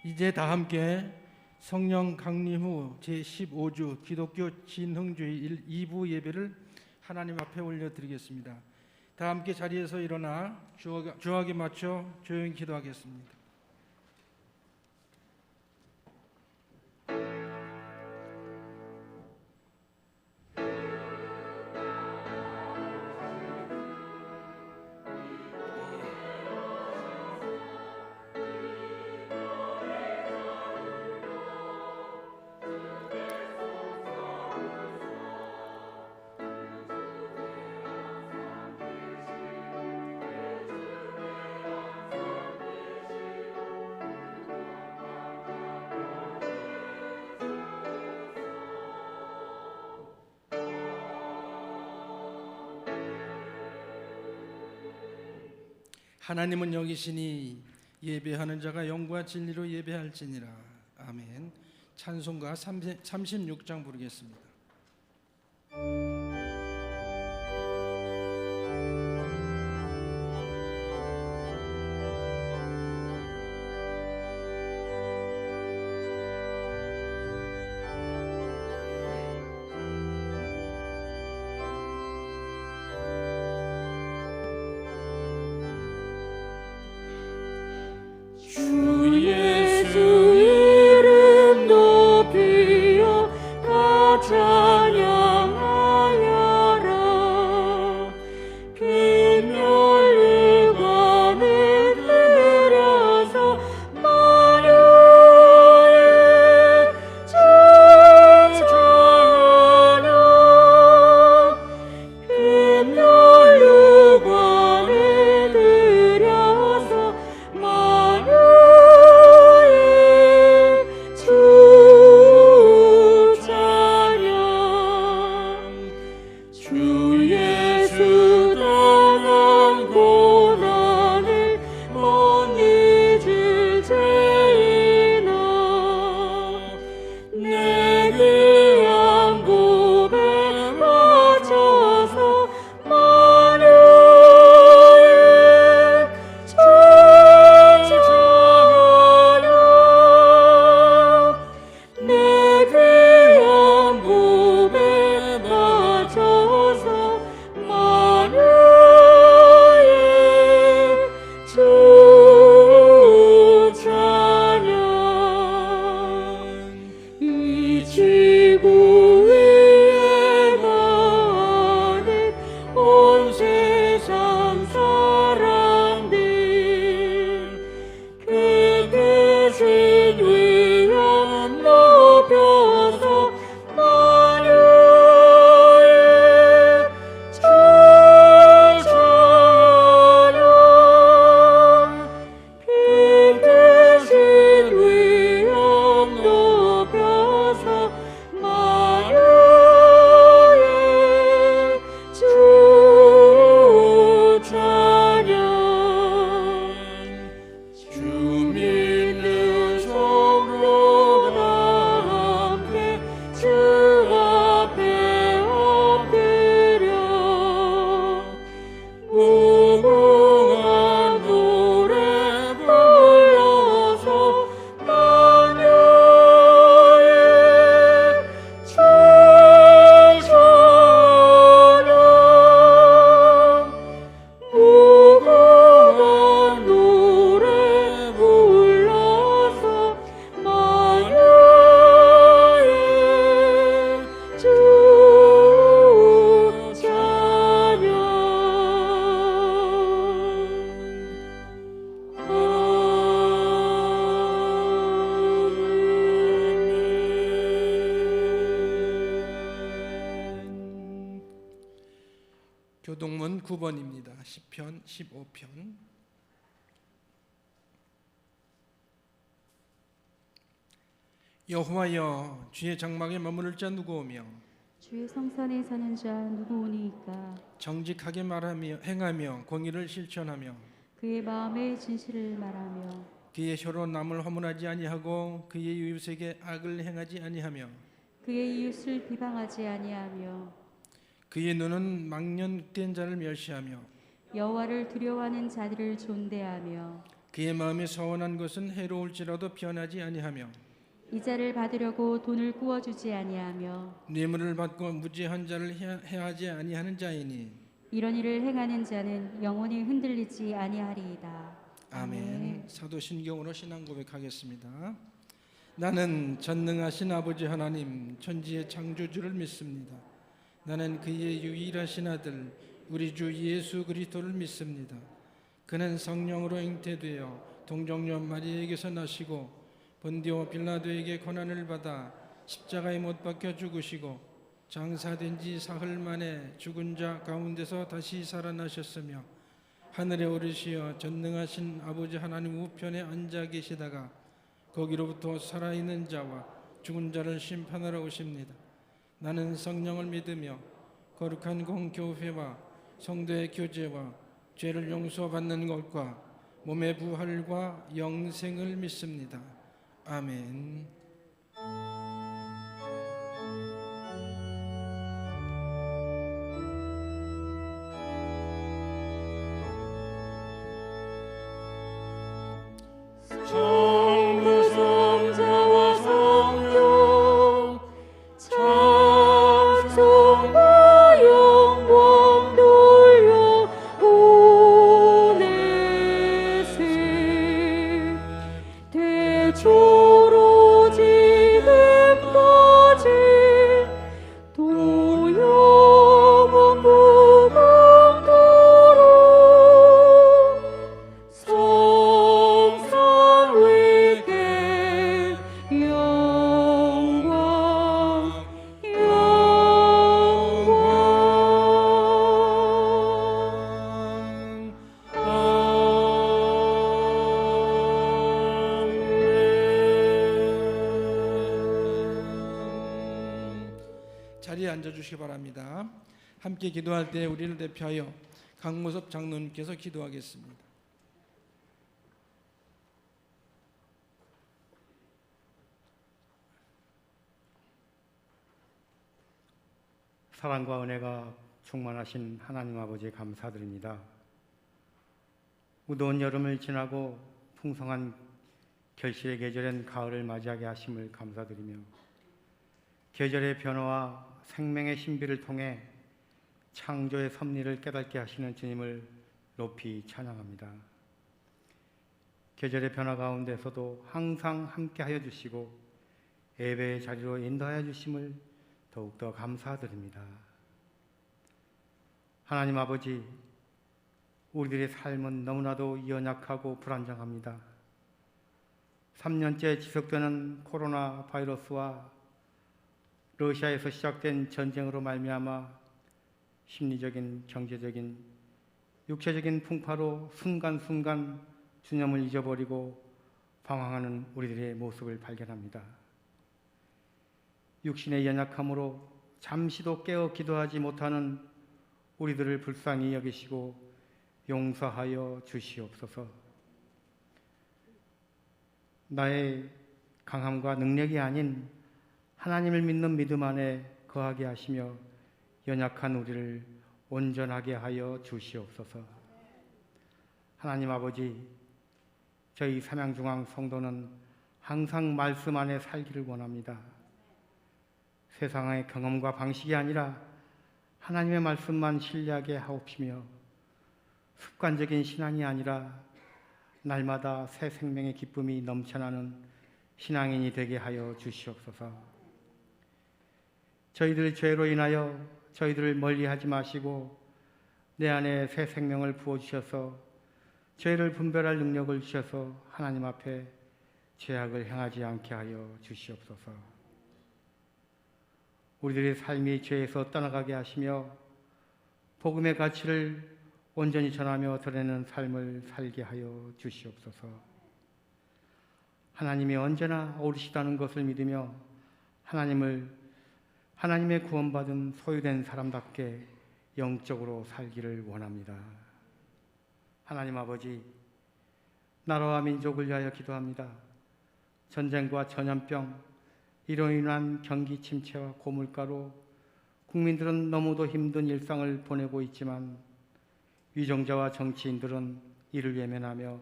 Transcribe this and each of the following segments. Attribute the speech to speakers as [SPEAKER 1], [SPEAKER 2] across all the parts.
[SPEAKER 1] 이제 다 함께 성령 강림 후 제15주 기독교 진흥주의 2부 예배를 하나님 앞에 올려드리겠습니다. 다 함께 자리에서 일어나 주악에 맞춰 조용히 기도하겠습니다. 하나님은 여기시니 예배하는 자가 영과 진리로 예배할지니라. 아멘. 찬송가 36장 부르겠습니다.
[SPEAKER 2] 주 예수 이름 높이어 다 찬양하여라. 금멸의관을 들여서 마녀의 찬양하라. 금멸의관을 들여서 주 예수 당한 고난을 못 잊을 죄인아, 내 귀한 고백 맞춰서 마녀의 찬양하여. 내 귀한 고백 맞춰서 마녀의 주 찬양. 이 지구 위에 많은 온 세상 사람들 그 대신 위엄 높여서 마녀의 찬양. 그 대신 위엄 높여서 마녀의 주 찬양. 주 믿는 성도 다 함께 주 앞에 엎드려 무궁한 노래 불러서 마녀의 주 찬양. 무궁한 노래 불러서 마녀의 주 찬양. 아멘.
[SPEAKER 1] 교동문 9번입니다. 시편 15편. 여호와여, 주의 장막에 머무를 자 누구오며
[SPEAKER 3] 주의 성산에 사는 자 누구오니이까.
[SPEAKER 1] 정직하게 말하며 행하며 공의를 실천하며
[SPEAKER 3] 그의 마음의 진실을 말하며
[SPEAKER 1] 그의 혀로 남을 허물하지 아니하고 그의 이웃에게 악을 행하지 아니하며
[SPEAKER 3] 그의 이웃을 비방하지 아니하며
[SPEAKER 1] 그의 눈은 망령된 자를 멸시하며
[SPEAKER 3] 여호와를 두려워하는 자들을 존대하며
[SPEAKER 1] 그의 마음에 서원한 것은 해로울지라도 변하지 아니하며
[SPEAKER 3] 이자를 받으려고 돈을 구워주지 아니하며
[SPEAKER 1] 뇌물을 받고 무죄한 자를 해하지 아니하는 자이니
[SPEAKER 3] 이런 일을 행하는 자는 영원히 흔들리지 아니하리이다.
[SPEAKER 1] 아멘. 사도신경으로 신앙 고백하겠습니다. 나는 전능하신 아버지 하나님 천지의 창조주를 믿습니다. 나는 그의 유일하신 아들 우리 주 예수 그리스도를 믿습니다. 그는 성령으로 잉태되어 동정녀 마리에게서 나시고 본디오 빌라도에게 고난을 받아 십자가에 못 박혀 죽으시고 장사된 지 사흘 만에 죽은 자 가운데서 다시 살아나셨으며 하늘에 오르시어 전능하신 아버지 하나님 우편에 앉아 계시다가 거기로부터 살아있는 자와 죽은 자를 심판하러 오십니다. 나는 성령을 믿으며 거룩한 공교회와 성도의 교제와 죄를 용서받는 것과 몸의 부활과 영생을 믿습니다. 아멘.
[SPEAKER 2] 성부 성자와 성령 찬송과 영광 돌려 보내세 대초로 지금까지 또 영원 무궁토록 성삼위께 영광
[SPEAKER 1] 자리에 앉아주시기 바랍니다. 함께 기도할 때 우리를 대표하여 강모섭 장로님께서 기도하겠습니다.
[SPEAKER 4] 사랑과 은혜가 충만하신 하나님 아버지 감사드립니다. 무더운 여름을 지나고 풍성한 결실의 계절인 가을을 맞이하게 하심을 감사드리며 계절의 변화와 생명의 신비를 통해 창조의 섭리를 깨닫게 하시는 주님을 높이 찬양합니다. 계절의 변화 가운데서도 항상 함께하여 주시고 예배의 자리로 인도하여 주심을 더욱더 감사드립니다. 하나님 아버지, 우리들의 삶은 너무나도 연약하고 불안정합니다. 3년째 지속되는 코로나 바이러스와 러시아에서 시작된 전쟁으로 말미암아 심리적인, 경제적인, 육체적인 풍파로 순간순간 주님을 잊어버리고 방황하는 우리들의 모습을 발견합니다. 육신의 연약함으로 잠시도 깨어 기도하지 못하는 우리들을 불쌍히 여기시고 용서하여 주시옵소서. 나의 강함과 능력이 아닌 하나님을 믿는 믿음 안에 거하게 하시며 연약한 우리를 온전하게 하여 주시옵소서. 하나님 아버지, 저희 삼양중앙 성도는 항상 말씀 안에 살기를 원합니다. 세상의 경험과 방식이 아니라 하나님의 말씀만 신뢰하게 하옵시며 습관적인 신앙이 아니라 날마다 새 생명의 기쁨이 넘쳐나는 신앙인이 되게 하여 주시옵소서. 저희들 죄로 인하여 저희들을 멀리하지 마시고 내 안에 새 생명을 부어주셔서 죄를 분별할 능력을 주셔서 하나님 앞에 죄악을 행하지 않게 하여 주시옵소서. 우리들의 삶이 죄에서 떠나가게 하시며 복음의 가치를 온전히 전하며 드러내는 삶을 살게 하여 주시옵소서. 하나님이 언제나 옳으시다는 것을 믿으며 하나님의 구원받은 소유된 사람답게 영적으로 살기를 원합니다. 하나님 아버지, 나라와 민족을 위하여 기도합니다. 전쟁과 전염병, 이로 인한 경기 침체와 고물가로 국민들은 너무도 힘든 일상을 보내고 있지만 위정자와 정치인들은 이를 외면하며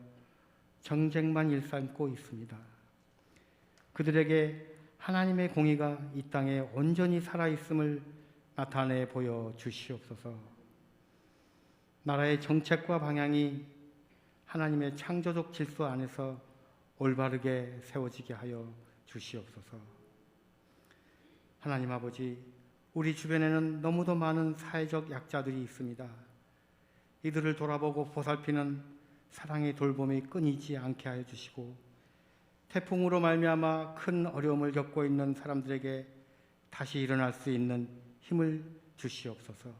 [SPEAKER 4] 정쟁만 일삼고 있습니다. 그들에게 하나님의 공의가 이 땅에 온전히 살아있음을 나타내 보여 주시옵소서. 나라의 정책과 방향이 하나님의 창조적 질서 안에서 올바르게 세워지게 하여 주시옵소서. 하나님 아버지, 우리 주변에는 너무도 많은 사회적 약자들이 있습니다. 이들을 돌아보고 보살피는 사랑의 돌봄이 끊이지 않게 하여 주시고, 태풍으로 말미암아 큰 어려움을 겪고 있는 사람들에게 다시 일어날 수 있는 힘을 주시옵소서.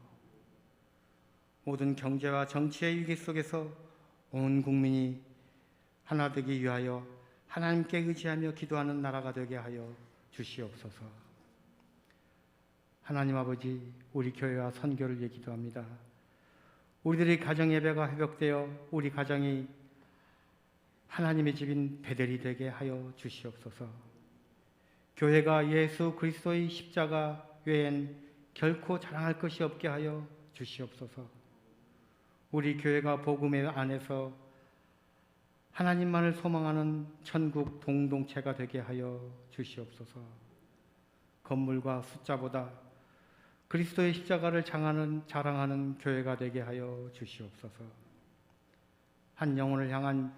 [SPEAKER 4] 모든 경제와 정치의 위기 속에서 온 국민이 하나 되기 위하여 하나님께 의지하며 기도하는 나라가 되게 하여 주시옵소서. 하나님 아버지, 우리 교회와 선교를 위해 기도합니다. 우리들의 가정 예배가 회복되어 우리 가정이 하나님의 집인 베델이 되게 하여 주시옵소서. 교회가 예수 그리스도의 십자가 외엔 결코 자랑할 것이 없게 하여 주시옵소서. 우리 교회가 복음의 안에서 하나님만을 소망하는 천국 공동체가 되게 하여 주시옵소서. 건물과 숫자보다 그리스도의 십자가를 자랑하는 교회가 되게 하여 주시옵소서. 한 영혼을 향한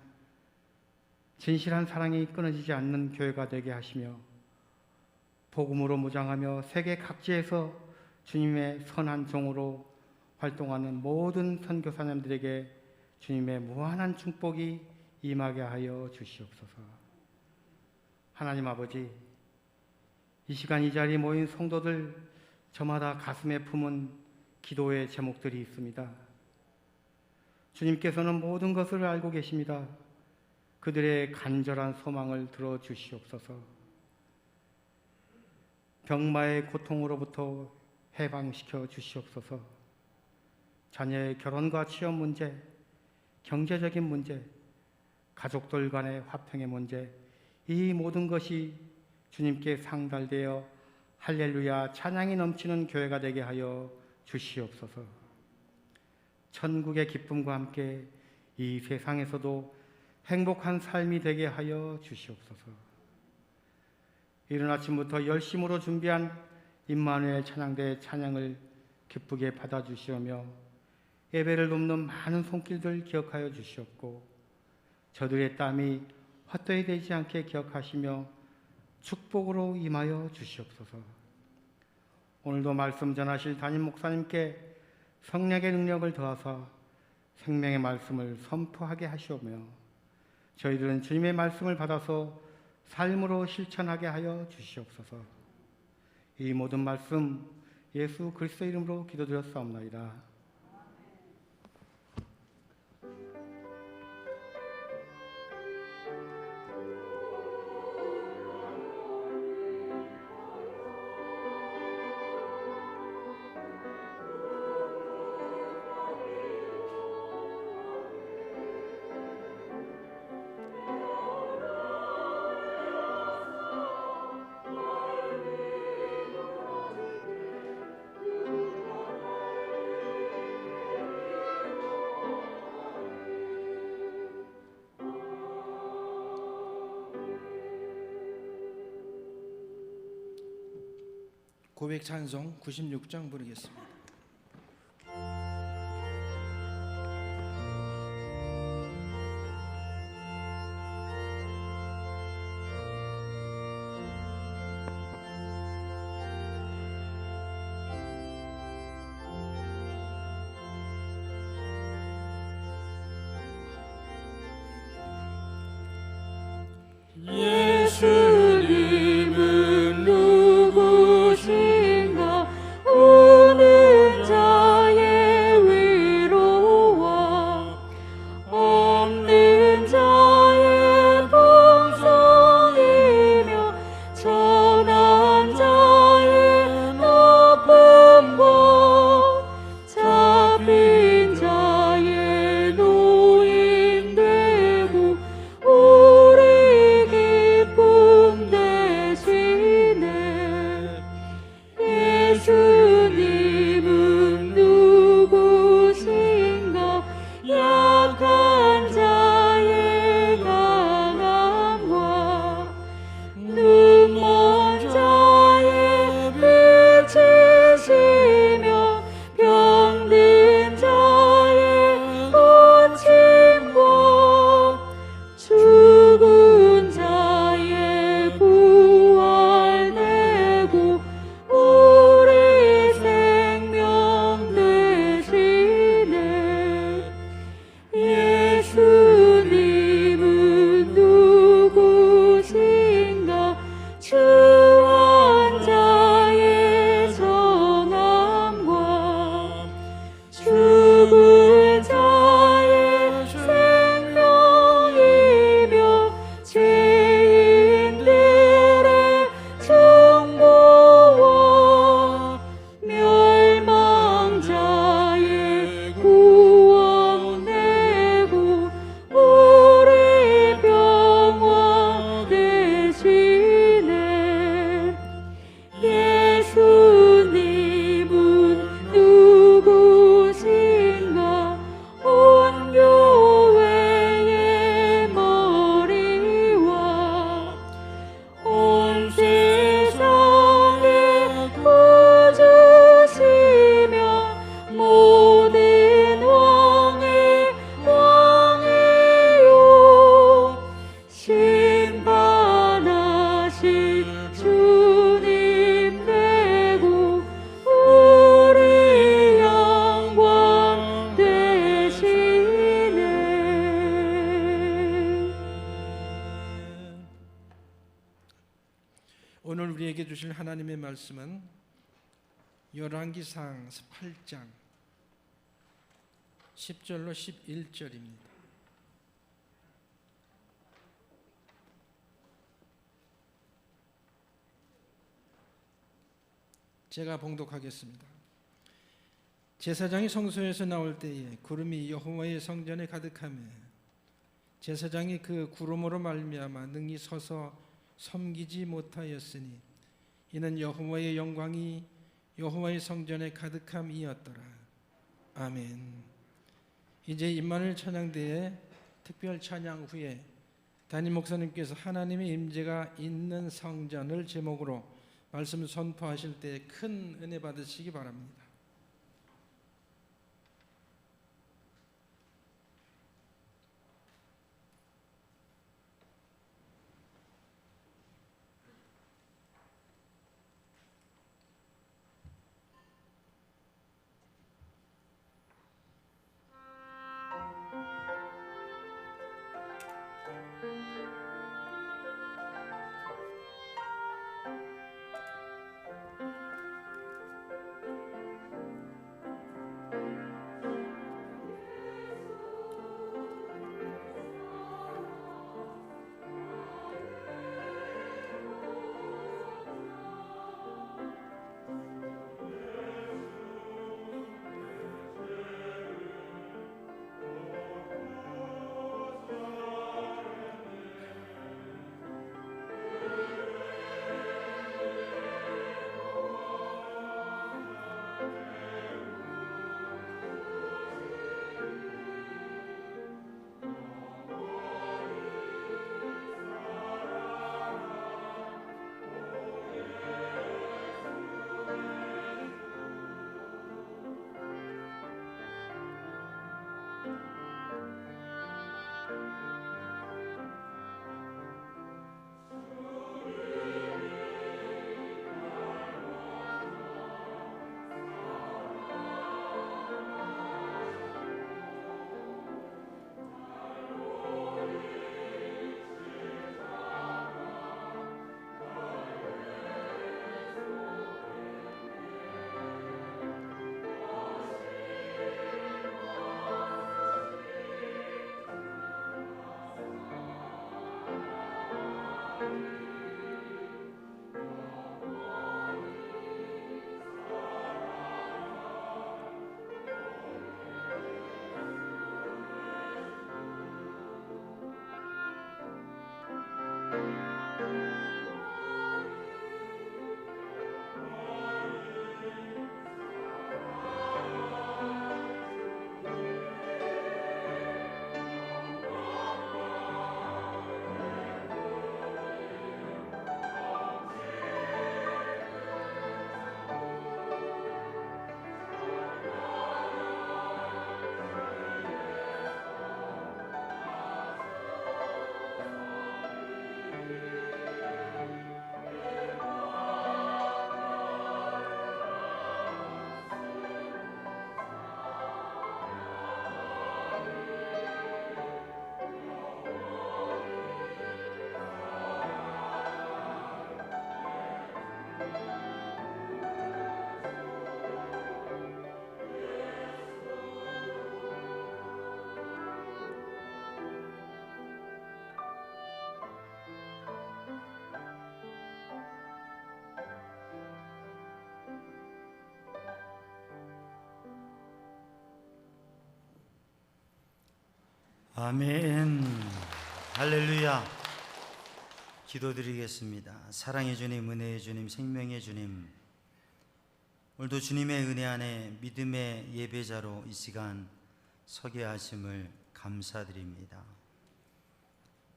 [SPEAKER 4] 진실한 사랑이 끊어지지 않는 교회가 되게 하시며, 복음으로 무장하며 세계 각지에서 주님의 선한 종으로 활동하는 모든 선교사님들에게 주님의 무한한 축복이 임하게 하여 주시옵소서. 하나님 아버지, 이 시간 이 자리에 모인 성도들 저마다 가슴에 품은 기도의 제목들이 있습니다. 주님께서는 모든 것을 알고 계십니다. 그들의 간절한 소망을 들어주시옵소서. 병마의 고통으로부터 해방시켜 주시옵소서. 자녀의 결혼과 취업 문제, 경제적인 문제, 가족들 간의 화평의 문제, 이 모든 것이 주님께 상달되어 할렐루야 찬양이 넘치는 교회가 되게 하여 주시옵소서. 천국의 기쁨과 함께 이 세상에서도 행복한 삶이 되게 하여 주시옵소서. 이른 아침부터 열심으로 준비한 임마누엘 찬양대의 찬양을 기쁘게 받아주시오며, 예배를 돕는 많은 손길들 기억하여 주시옵고, 저들의 땀이 헛되이 되지 않게 기억하시며 축복으로 임하여 주시옵소서. 오늘도 말씀 전하실 담임 목사님께 성령의 능력을 더하사 생명의 말씀을 선포하게 하시오며, 저희들은 주님의 말씀을 받아서 삶으로 실천하게 하여 주시옵소서. 이 모든 말씀 예수 그리스도 이름으로 기도드렸사옵나이다.
[SPEAKER 1] 고백 찬송 96장 부르겠습니다.
[SPEAKER 2] 예수님은 누구신가? 우는 자의 위로와 없는 자의 풍성이며 천한 자의 높음과 잡힌 자의 노인 되고 우리 기쁨
[SPEAKER 1] 오늘 우리에게 주실 하나님의 말씀은 열왕기상 8장 10절로 11절입니다. 제가 봉독하겠습니다. 제사장이 성소에서 나올 때에 구름이 여호와의 성전에 가득하며 제사장이 그 구름으로 말미암아 능히 서서 섬기지 못하였으니 이는 여호와의 영광이 여호와의 성전에 가득함이었더라. 아멘. 이제 임마누엘 찬양대의 특별 찬양 후에 담임 목사님께서 하나님의 임재가 있는 성전을 제목으로 말씀 선포하실 때 큰 은혜 받으시기 바랍니다.
[SPEAKER 5] 아멘. 할렐루야. 기도드리겠습니다. 사랑의 주님, 은혜의 주님, 생명의 주님, 오늘도 주님의 은혜 안에 믿음의 예배자로 이 시간 서게 하심을 감사드립니다.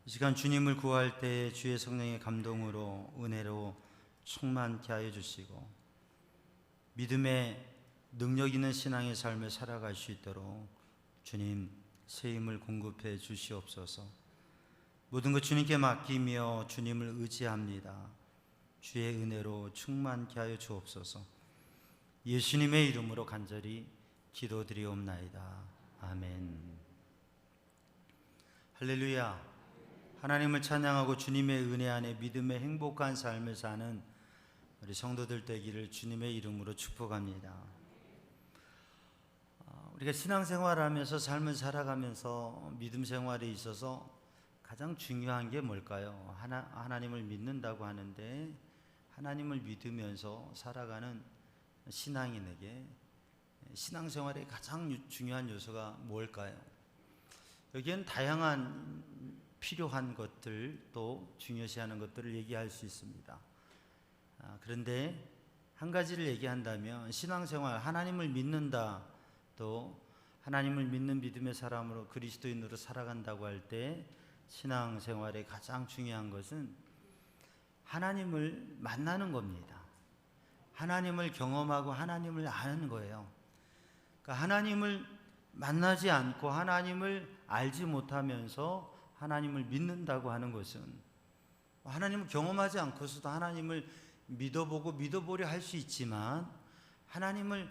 [SPEAKER 5] 이 시간 주님을 구할 때 주의 성령의 감동으로 은혜로 충만케 하여 주시고 믿음의 능력 있는 신앙의 삶을 살아갈 수 있도록 주님 새 힘을 공급해 주시옵소서. 모든 것 주님께 맡기며 주님을 의지합니다. 주의 은혜로 충만케 하여 주옵소서. 예수님의 이름으로 간절히 기도드리옵나이다. 아멘. 할렐루야. 하나님을 찬양하고 주님의 은혜 안에 믿음의 행복한 삶을 사는 우리 성도들 되기를 주님의 이름으로 축복합니다. 우리가 신앙생활하면서 삶을 살아가면서 믿음 생활에 있어서 가장 중요한 게 뭘까요? 하나님을 믿는다고 하는데 하나님을 믿으면서 살아가는 신앙인에게 신앙생활의 가장 중요한 요소가 뭘까요? 여기엔 다양한 필요한 것들 또 중요시하는 것들을 얘기할 수 있습니다. 그런데 한 가지를 얘기한다면 신앙생활, 하나님을 믿는다, 또 하나님을 믿는 믿음의 사람으로 그리스도인으로 살아간다고 할 때 신앙생활의 가장 중요한 것은 하나님을 만나는 겁니다. 하나님을 경험하고 하나님을 아는 거예요. 그러니까 하나님을 만나지 않고 하나님을 알지 못하면서 하나님을 믿는다고 하는 것은 하나님을 경험하지 않고서도 하나님을 믿어보고 믿어보려 할 수 있지만 하나님을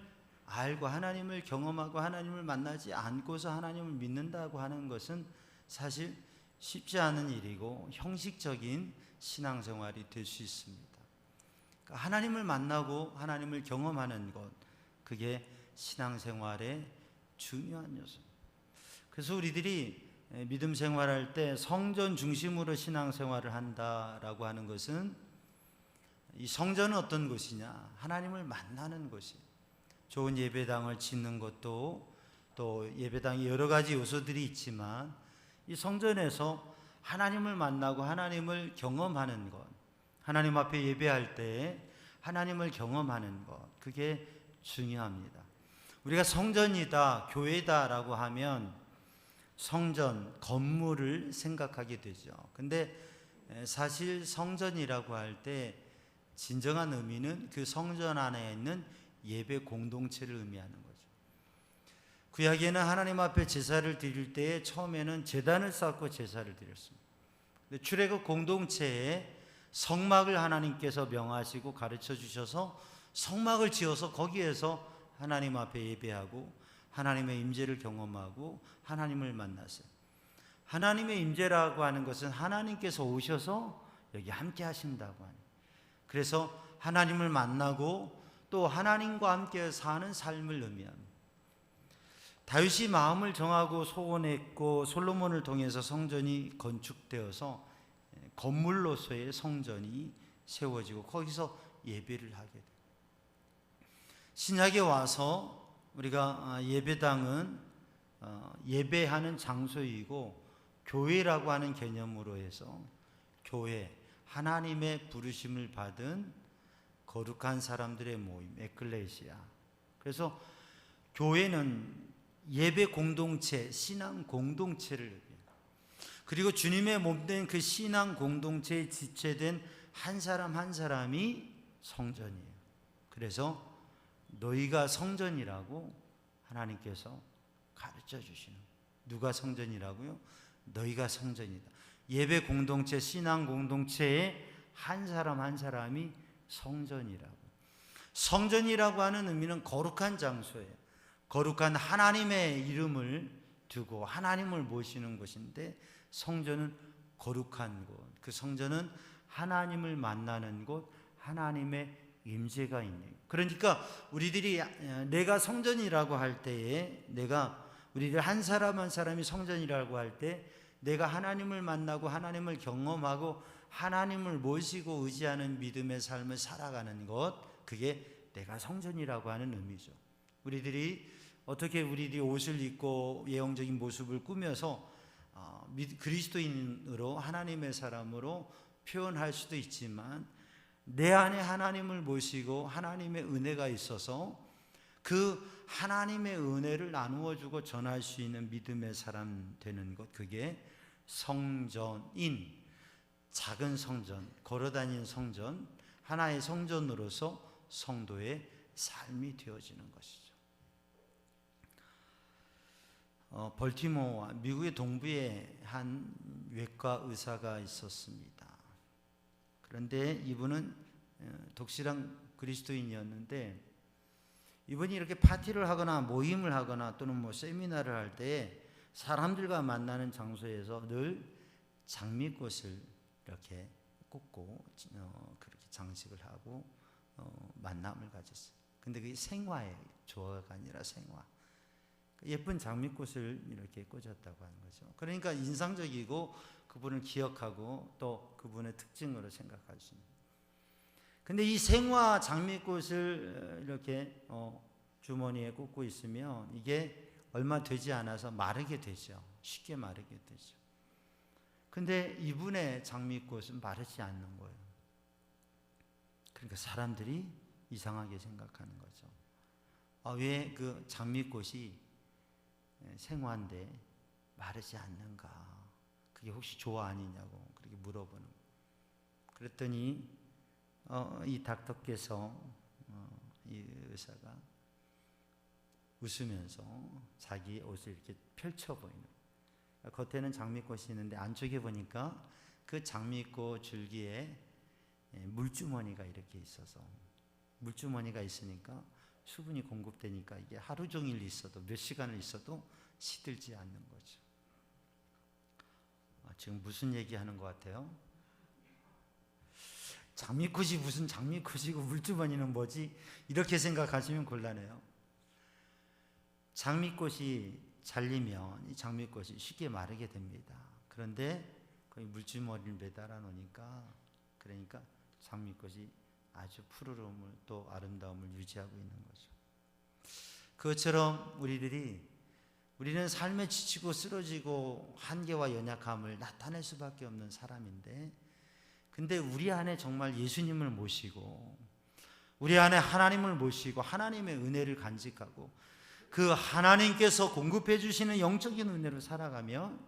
[SPEAKER 5] 알고 하나님을 경험하고 하나님을 만나지 않고서 하나님을 믿는다고 하는 것은 사실 쉽지 않은 일이고 형식적인 신앙생활이 될 수 있습니다. 그러니까 하나님을 만나고 하나님을 경험하는 것, 그게 신앙생활의 중요한 요소. 그래서 우리들이 믿음 생활할 때 성전 중심으로 신앙생활을 한다라고 하는 것은 이 성전은 어떤 곳이냐? 하나님을 만나는 곳이에요. 좋은 예배당을 짓는 것도 또 예배당에 여러 가지 요소들이 있지만 이 성전에서 하나님을 만나고 하나님을 경험하는 것, 하나님 앞에 예배할 때 하나님을 경험하는 것, 그게 중요합니다. 우리가 성전이다, 교회다라고 하면 성전, 건물을 생각하게 되죠. 근데 사실 성전이라고 할 때 진정한 의미는 그 성전 안에 있는 예배 공동체를 의미하는 거죠. 구약에는 하나님 앞에 제사를 드릴 때 처음에는 제단을 쌓고 제사를 드렸습니다. 근데 출애굽 공동체에 성막을 하나님께서 명하시고 가르쳐 주셔서 성막을 지어서 거기에서 하나님 앞에 예배하고 하나님의 임재를 경험하고 하나님을 만났어요. 하나님의 임재라고 하는 것은 하나님께서 오셔서 여기 함께 하신다고 하는, 그래서 하나님을 만나고 또 하나님과 함께 사는 삶을 의미합니다. 다윗이 마음을 정하고 소원했고 솔로몬을 통해서 성전이 건축되어서 건물로서의 성전이 세워지고 거기서 예배를 하게 돼요. 신약에 와서 우리가 예배당은 예배하는 장소이고 교회라고 하는 개념으로 해서 교회, 하나님의 부르심을 받은 거룩한 사람들의 모임, 에클레시아. 그래서 교회는 예배 공동체, 신앙 공동체를 의미해요. 그리고 주님의 몸된 그 신앙 공동체에 지체된 한 사람 한 사람이 성전이에요. 그래서 너희가 성전이라고 하나님께서 가르쳐 주시는, 누가 성전이라고요? 너희가 성전이다. 예배 공동체, 신앙 공동체의 한 사람 한 사람이 성전이라고. 성전이라고 하는 의미는 거룩한 장소예요. 거룩한 하나님의 이름을 두고 하나님을 모시는 곳인데 성전은 거룩한 곳, 그 성전은 하나님을 만나는 곳, 하나님의 임재가 있는. 그러니까 우리들이 내가 성전이라고 할 때에, 우리들 한 사람 한 사람이 성전이라고 할 때 내가 하나님을 만나고 하나님을 경험하고 하나님을 모시고 의지하는 믿음의 삶을 살아가는 것, 그게 내가 성전이라고 하는 의미죠. 우리들이 어떻게 우리들이 옷을 입고 예형적인 모습을 꾸며서 그리스도인으로 하나님의 사람으로 표현할 수도 있지만 내 안에 하나님을 모시고 하나님의 은혜가 있어서 그 하나님의 은혜를 나누어 주고 전할 수 있는 믿음의 사람 되는 것, 그게 성전인, 작은 성전, 걸어다니는 성전, 하나의 성전으로서 성도의 삶이 되어지는 것이죠. 벌티모어, 미국의 동부에 한 외과 의사가 있었습니다. 그런데 이분은 독실한 그리스도인이었는데 이분이 이렇게 파티를 하거나 모임을 하거나 또는 세미나를 할 때 사람들과 만나는 장소에서 늘 장미꽃을 이렇게 꽂고 그렇게 장식을 하고 만남을 가졌어요. 근데 그게 생화예요. 조화가 아니라 생화. 예쁜 장미꽃을 이렇게 꽂았다고 하는 거죠. 그러니까 인상적이고 그분을 기억하고 또 그분의 특징으로 생각할 수 있는. 근데 이 생화 장미꽃을 이렇게 주머니에 꽂고 있으면 이게 얼마 되지 않아서 마르게 되죠. 쉽게 마르게 되죠. 근데 이분의 장미꽃은 마르지 않는 거예요. 그러니까 사람들이 이상하게 생각하는 거죠. 왜 그 장미꽃이 생화인데 마르지 않는가? 그게 혹시 조화 아니냐고 그렇게 물어보는 거예요. 그랬더니 이 닥터께서 이 의사가 웃으면서 자기 옷을 이렇게 펼쳐 보이는 거예요. 겉에는 장미꽃이 있는데 안쪽에 보니까 그 장미꽃 줄기에 물주머니가 이렇게 있어서, 물주머니가 있으니까 수분이 공급되니까 이게 하루 종일 있어도 몇 시간을 있어도 시들지 않는 거죠. 지금 무슨 얘기하는 것 같아요? 장미꽃이 무슨 장미꽃이고 물주머니는 뭐지? 이렇게 생각하시면 곤란해요. 장미꽃이 잘리면 이 장미꽃이 쉽게 마르게 됩니다. 그런데 거기 물주머니를 매달아 놓으니까, 그러니까 장미꽃이 아주 푸르름을 또 아름다움을 유지하고 있는 거죠. 그것처럼 우리는 삶에 지치고 쓰러지고 한계와 연약함을 나타낼 수밖에 없는 사람인데, 근데 우리 안에 정말 예수님을 모시고 우리 안에 하나님을 모시고 하나님의 은혜를 간직하고 그 하나님께서 공급해 주시는 영적인 은혜로 살아가면,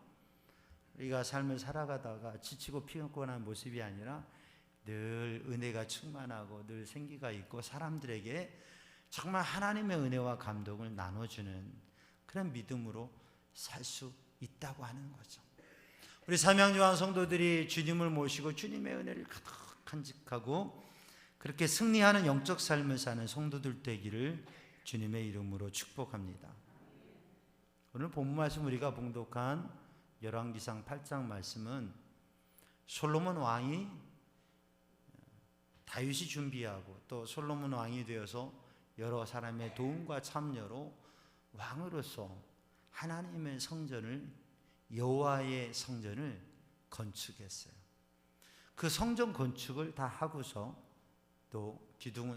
[SPEAKER 5] 우리가 삶을 살아가다가 지치고 피곤한 모습이 아니라 늘 은혜가 충만하고 늘 생기가 있고 사람들에게 정말 하나님의 은혜와 감동을 나눠주는 그런 믿음으로 살 수 있다고 하는 거죠. 우리 삼양요한 성도들이 주님을 모시고 주님의 은혜를 가득 간직하고 그렇게 승리하는 영적 삶을 사는 성도들 되기를 주님의 이름으로 축복합니다. 오늘 본문 말씀 우리가 봉독한 열왕기상 8장 말씀은 솔로몬 왕이 다윗이 준비하고 또 솔로몬 왕이 되어서 여러 사람의 도움과 참여로 왕으로서 하나님의 성전을, 여호와의 성전을 건축했어요. 그 성전 건축을 다 하고서 또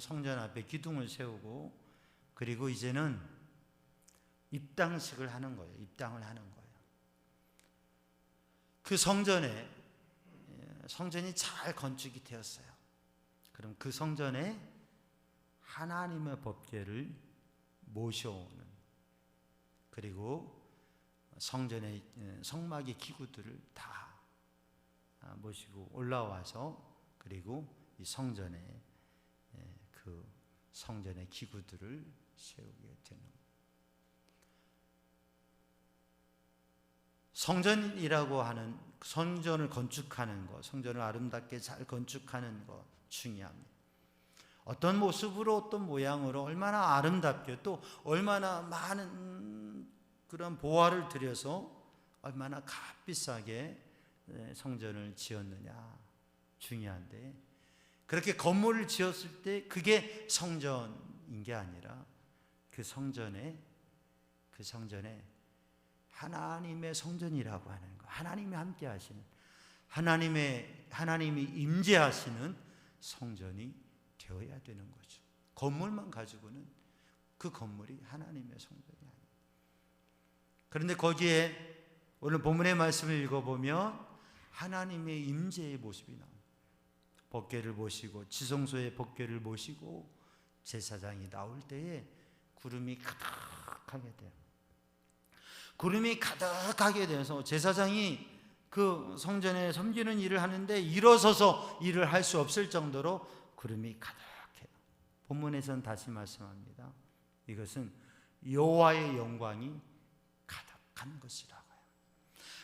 [SPEAKER 5] 성전 앞에 기둥을 세우고, 그리고 이제는 입당식을 하는 거예요. 입당을 하는 거예요. 그 성전이 잘 건축이 되었어요. 그럼 그 성전에 하나님의 법궤를 모셔오는, 그리고 성전의 성막의 기구들을 다 모시고 올라와서, 그리고 이 성전에 그 성전의 기구들을 세우게 되는, 성전이라고 하는, 성전을 건축하는 것, 성전을 아름답게 잘 건축하는 것 중요합니다. 어떤 모습으로 어떤 모양으로 얼마나 아름답게 또 얼마나 많은 그런 보화를 들여서 얼마나 값비싸게 성전을 지었느냐 중요한데, 그렇게 건물을 지었을 때 그게 성전인 게 아니라 그 성전에 하나님의 성전이라고 하는 거, 하나님이 함께 하시는, 하나님이 임재하시는 성전이 되어야 되는 거죠. 건물만 가지고는 그 건물이 하나님의 성전이 아니에요. 그런데 거기에 오늘 본문의 말씀을 읽어보면 하나님의 임재의 모습이 나옵니다. 법궤를 모시고, 지성소에 법궤를 모시고 제사장이 나올 때에 구름이 가득하게 돼요. 구름이 가득하게 돼서 제사장이 그 성전에 섬기는 일을 하는데 일어서서 일을 할 수 없을 정도로 구름이 가득해요. 본문에서는 다시 말씀합니다. 이것은 여호와의 영광이 가득한 것이라고요.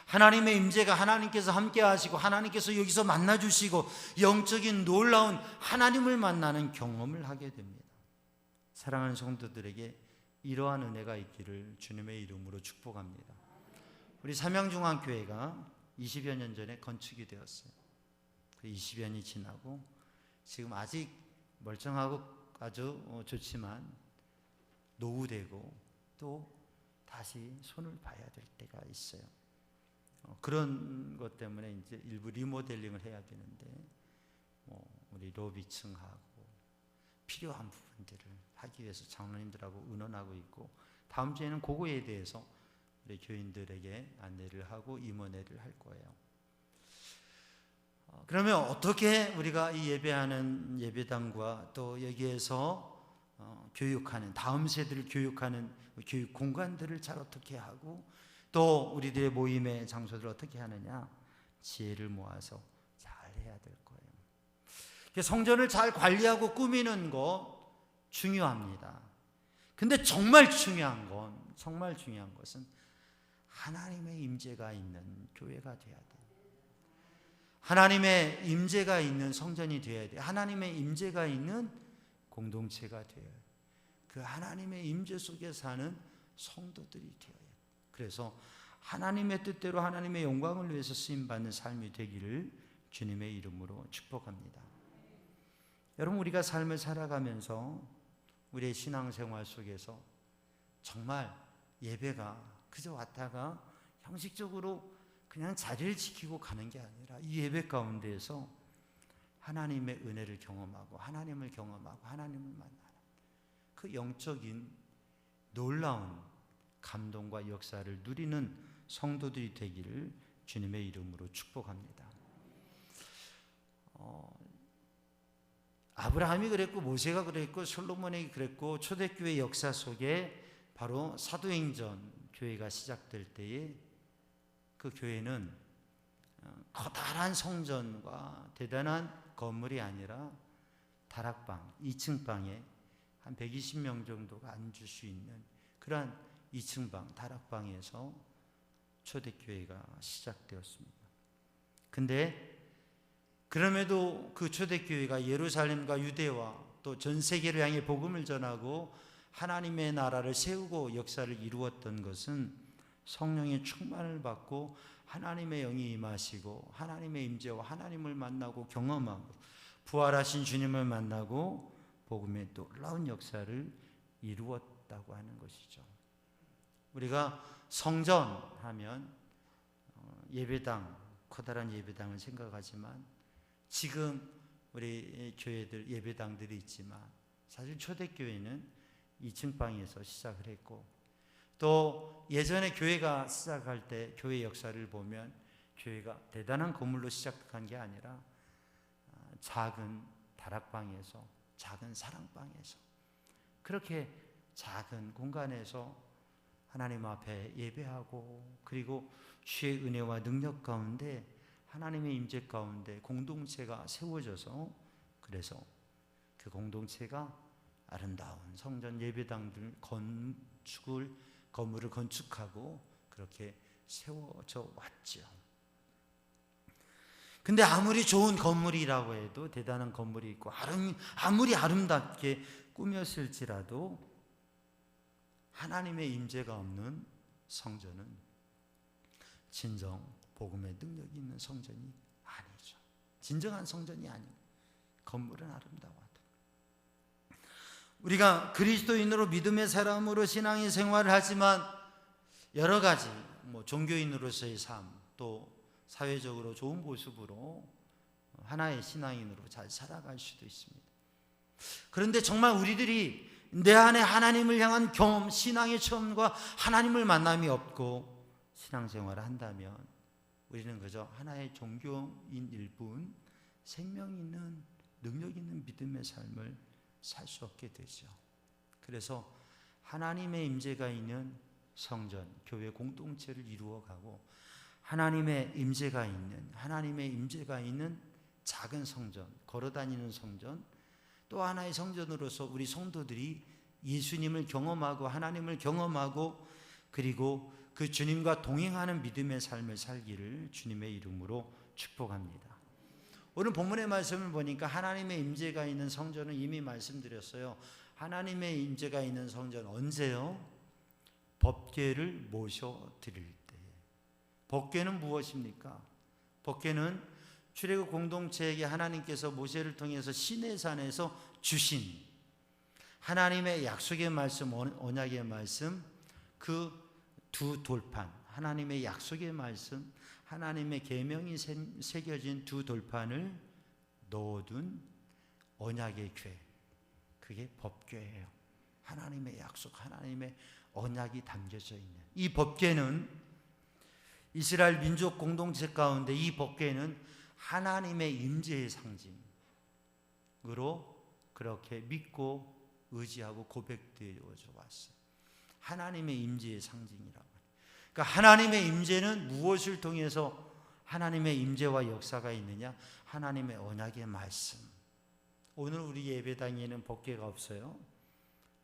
[SPEAKER 5] 하나님의 임재가, 하나님께서 함께 하시고 하나님께서 여기서 만나주시고 영적인 놀라운 하나님을 만나는 경험을 하게 됩니다. 사랑하는 성도들에게 이러한 은혜가 있기를 주님의 이름으로 축복합니다. 우리 삼양중앙교회가 20여 년 전에 건축이 되었어요. 20여 년이 지나고 지금 아직 멀쩡하고 아주 좋지만 노후되고 또 다시 손을 봐야 될 때가 있어요. 그런 것 때문에 이제 일부 리모델링을 해야 되는데 우리 로비층하고 필요한 부분들을 하기 위해서 장로님들하고 의논하고 있고, 다음 주에는 그거에 대해서 우리 교인들에게 안내를 하고 임원회를 할 거예요. 그러면 어떻게 우리가 이 예배하는 예배당과 또 여기에서 교육하는, 다음 세대를 교육하는 교육 공간들을 잘 어떻게 하고 또 우리들의 모임의 장소들을 어떻게 하느냐, 지혜를 모아서 잘 해야 될 거예요. 성전을 잘 관리하고 꾸미는 것 중요합니다. 근데 정말 중요한 것은 하나님의 임재가 있는 교회가 돼야 돼요. 하나님의 임재가 있는 성전이 되어야 돼요. 하나님의 임재가 있는 공동체가 되어야 돼요. 그 하나님의 임재 속에 사는 성도들이 되어야 돼요. 그래서 하나님의 뜻대로 하나님의 영광을 위해서 쓰임받는 삶이 되기를 주님의 이름으로 축복합니다. 여러분, 우리가 삶을 살아가면서 우리의 신앙생활 속에서 정말 예배가 그저 왔다가 형식적으로 그냥 자리를 지키고 가는 게 아니라 이 예배 가운데에서 하나님의 은혜를 경험하고 하나님을 경험하고 하나님을 만나는 그 영적인 놀라운 감동과 역사를 누리는 성도들이 되기를 주님의 이름으로 축복합니다. 아브라함이 그랬고 모세가 그랬고 솔로몬이 그랬고 초대교회 역사 속에 바로 사도행전 교회가 시작될 때에 그 교회는 커다란 성전과 대단한 건물이 아니라 다락방, 2층 방에 한 120명 정도가 앉을 수 있는 그러한 2층 방, 다락방에서 초대교회가 시작되었습니다. 근데 그럼에도 그 초대교회가 예루살렘과 유대와 또 전 세계를 향해 복음을 전하고 하나님의 나라를 세우고 역사를 이루었던 것은 성령의 충만을 받고 하나님의 영이 임하시고 하나님의 임재와 하나님을 만나고 경험하고 부활하신 주님을 만나고 복음의 놀라운 역사를 이루었다고 하는 것이죠. 우리가 성전 하면 예배당, 커다란 예배당을 생각하지만 지금 우리 교회들 예배당들이 있지만 사실 초대교회는 2층 방에서 시작을 했고, 또 예전에 교회가 시작할 때 교회 역사를 보면 교회가 대단한 건물로 시작한 게 아니라 작은 다락방에서, 작은 사랑방에서, 그렇게 작은 공간에서 하나님 앞에 예배하고, 그리고 주의 은혜와 능력 가운데 하나님의 임재 가운데 공동체가 세워져서, 그래서 그 공동체가 아름다운 성전 예배당들 건물을 건축하고 그렇게 세워져 왔죠. 근데 아무리 좋은 건물이라고 해도, 대단한 건물이 있고 아무리 아름답게 꾸몄을지라도 하나님의 임재가 없는 성전은 진정 복음의 능력이 있는 성전이 아니죠. 진정한 성전이 아니에요. 건물은 아름다워도 우리가 그리스도인으로 믿음의 사람으로 신앙의 생활을 하지만 여러 가지 종교인으로서의 삶, 또 사회적으로 좋은 모습으로 하나의 신앙인으로 잘 살아갈 수도 있습니다. 그런데 정말 우리들이 내 안에 하나님을 향한 경험, 신앙의 체험과 하나님을 만남이 없고 신앙생활을 한다면 우리는 그저 하나의 종교인일 뿐 생명 있는, 능력 있는 믿음의 삶을 살 수 없게 되죠. 그래서 하나님의 임재가 있는 성전, 교회 공동체를 이루어가고 하나님의 임재가 있는 작은 성전, 걸어다니는 성전, 또 하나의 성전으로서 우리 성도들이 예수님을 경험하고 하나님을 경험하고 그리고 그 주님과 동행하는 믿음의 삶을 살기를 주님의 이름으로 축복합니다. 오늘 본문의 말씀을 보니까 하나님의 임재가 있는 성전은 이미 말씀드렸어요. 하나님의 임재가 있는 성전 언제요? 법궤를 모셔 드릴 때. 법궤는 무엇입니까? 법궤는 출애굽 공동체에게 하나님께서 모세를 통해서 시내산에서 주신 하나님의 약속의 말씀, 언약의 말씀, 그 두 돌판, 하나님의 약속의 말씀, 하나님의 계명이 새겨진 두 돌판을 넣어둔 언약의 궤, 그게 법궤예요. 하나님의 약속, 하나님의 언약이 담겨져 있는 이 법궤는 이스라엘 민족 공동체 가운데 이 법궤는 하나님의 임재의 상징으로 그렇게 믿고 의지하고 고백되어 왔어요. 하나님의 임재의 상징이라고. 그러니까 하나님의 임재는 무엇을 통해서 하나님의 임재와 역사가 있느냐? 하나님의 언약의 말씀. 오늘 우리 예배당에는 법궤가 없어요.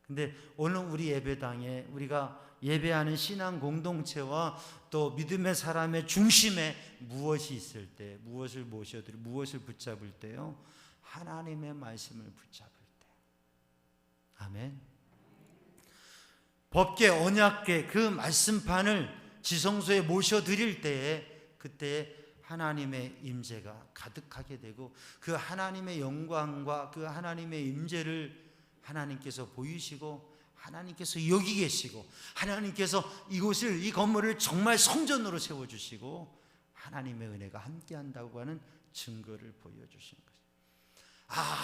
[SPEAKER 5] 근데 오늘 우리 예배당에 우리가 예배하는 신앙 공동체와 또 믿음의 사람의 중심에 무엇이 있을 때, 무엇을 모셔드리고 무엇을 붙잡을 때요? 하나님의 말씀을 붙잡을 때. 아멘. 법궤, 언약궤, 그 말씀판을 지성소에 모셔드릴 때에 그때 하나님의 임재가 가득하게 되고 그 하나님의 영광과 그 하나님의 임재를 하나님께서 보이시고 하나님께서 여기 계시고 하나님께서 이곳을, 이 건물을 정말 성전으로 세워주시고 하나님의 은혜가 함께한다고 하는 증거를 보여주신 거죠.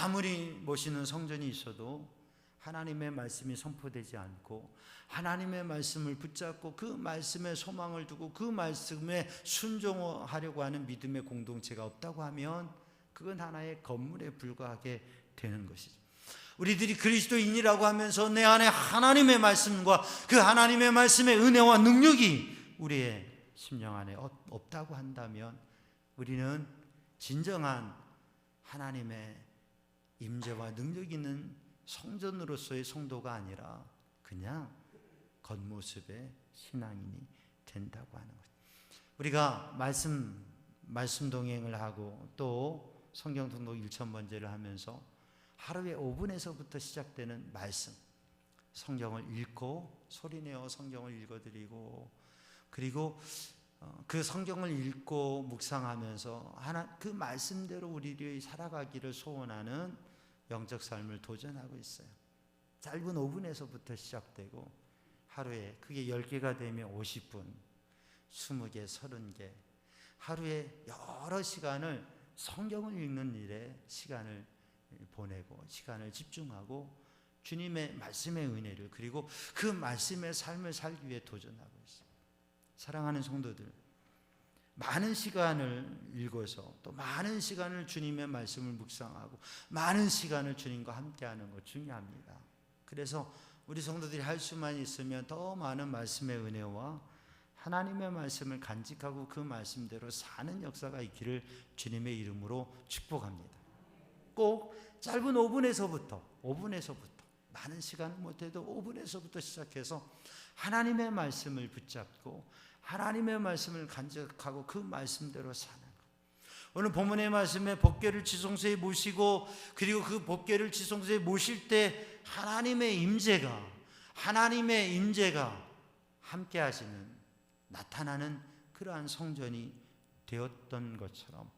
[SPEAKER 5] 아무리 멋있는 성전이 있어도 하나님의 말씀이 선포되지 않고 하나님의 말씀을 붙잡고 그 말씀에 소망을 두고 그 말씀에 순종하려고 하는 믿음의 공동체가 없다고 하면 그건 하나의 건물에 불과하게 되는 것이죠. 우리들이 그리스도인이라고 하면서 내 안에 하나님의 말씀과 그 하나님의 말씀의 은혜와 능력이 우리의 심령 안에 없다고 한다면 우리는 진정한 하나님의 임재와 능력 있는 성전으로서의 성도가 아니라 그냥 겉모습의 신앙인이 된다고 하는 것. 우리가 말씀 동행을 하고 또 성경 등록 1000번째를 하면서 하루에 5분에서부터 시작되는 말씀, 성경을 읽고 소리내어 성경을 읽어드리고 그리고 그 성경을 읽고 묵상하면서 그 말씀대로 우리들이 살아가기를 소원하는 영적 삶을 도전하고 있어요. 짧은 5분에서부터 시작되고 하루에 그게 10개가 되면 50분, 20개, 30개 하루에 여러 시간을 성경을 읽는 일에 시간을 보내고 시간을 집중하고 주님의 말씀의 은혜를 그리고 그 말씀의 삶을 살기 위해 도전하고 있어요. 사랑하는 성도들, 많은 시간을 읽어서 또 많은 시간을 주님의 말씀을 묵상하고 많은 시간을 주님과 함께하는 것 중요합니다. 그래서 우리 성도들이 할 수만 있으면 더 많은 말씀의 은혜와 하나님의 말씀을 간직하고 그 말씀대로 사는 역사가 있기를 주님의 이름으로 축복합니다. 꼭 짧은 5분에서부터 많은 시간을 못해도 5분에서부터 시작해서 하나님의 말씀을 붙잡고 하나님의 말씀을 간직하고 그 말씀대로 사는 것. 오늘 본문의 말씀에 법궤를 지성소에 모시고 그리고 그 법궤를 지성소에 모실 때 하나님의 임재가 함께 하시는 나타나는 그러한 성전이 되었던 것처럼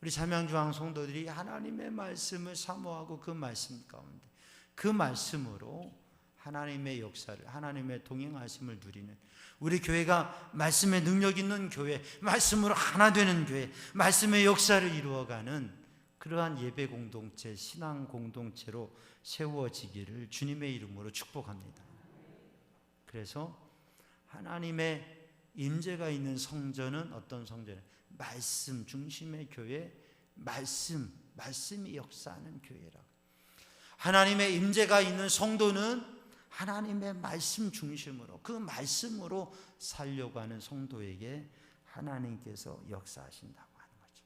[SPEAKER 5] 우리 삼양주항 성도들이 하나님의 말씀을 사모하고 그 말씀 가운데 그 말씀으로 하나님의 역사를 하나님의 동행하심을 누리는 우리 교회가 말씀의 능력 있는 교회, 말씀으로 하나 되는 교회, 말씀의 역사를 이루어가는 그러한 예배 공동체, 신앙 공동체로 세워지기를 주님의 이름으로 축복합니다. 그래서 하나님의 임재가 있는 성전은 어떤 성전이에요? 말씀 중심의 교회, 말씀이 역사하는 교회라고. 하나님의 임재가 있는 성도는 하나님의 말씀 중심으로 그 말씀으로 살려고 하는 성도에게 하나님께서 역사하신다고 하는 거죠.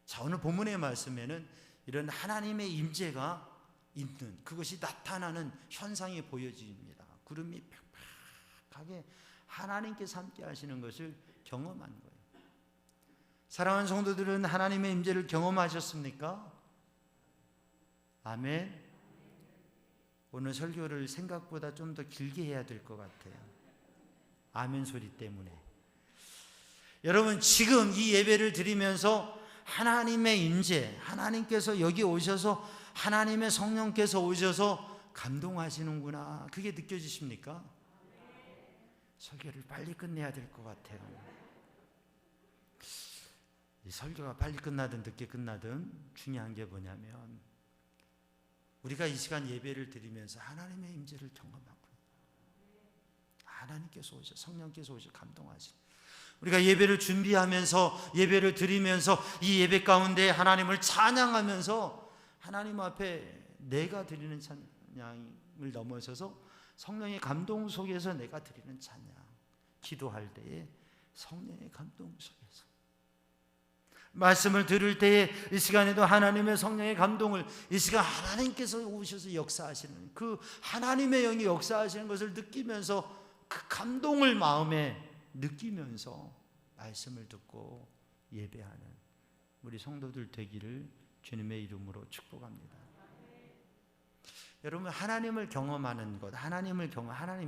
[SPEAKER 5] 자, 오늘 본문의 말씀에는 이런 하나님의 임재가 있는 그것이 나타나는 현상이 보여집니다. 구름이 팍팍하게 하나님께서 함께 하시는 것을 경험한 거예요. 사랑하는 성도들은 하나님의 임재를 경험하셨습니까? 아멘. 오늘 설교를 생각보다 좀 더 길게 해야 될 것 같아요. 아멘 소리 때문에. 여러분, 지금 이 예배를 드리면서 하나님의 임재, 하나님께서 여기 오셔서 하나님의 성령께서 오셔서 감동하시는구나, 그게 느껴지십니까? 설교를 빨리 끝내야 될 것 같아요. 이 설교가 빨리 끝나든 늦게 끝나든 중요한 게 뭐냐면, 우리가 이 시간 예배를 드리면서 하나님의 임재를 경험하고, 하나님께서 오셔, 성령께서 오셔 감동하시. 우리가 예배를 준비하면서, 예배를 드리면서 이 예배 가운데 하나님을 찬양하면서 하나님 앞에 내가 드리는 찬양을 넘어서서 성령의 감동 속에서 내가 드리는 찬양, 기도할 때에 성령의 감동 속에서, 말씀을 들을 때에 이 시간에도 하나님의 성령의 감동을, 이 시간 하나님께서 오셔서 역사하시는 그 하나님의 영이 역사하시는 것을 느끼면서, 그 감동을 마음에 느끼면서 말씀을 듣고 예배하는 우리 성도들 되기를 주님의 이름으로 축복합니다. 여러분, 하나님을 경험하는 것, 하나님이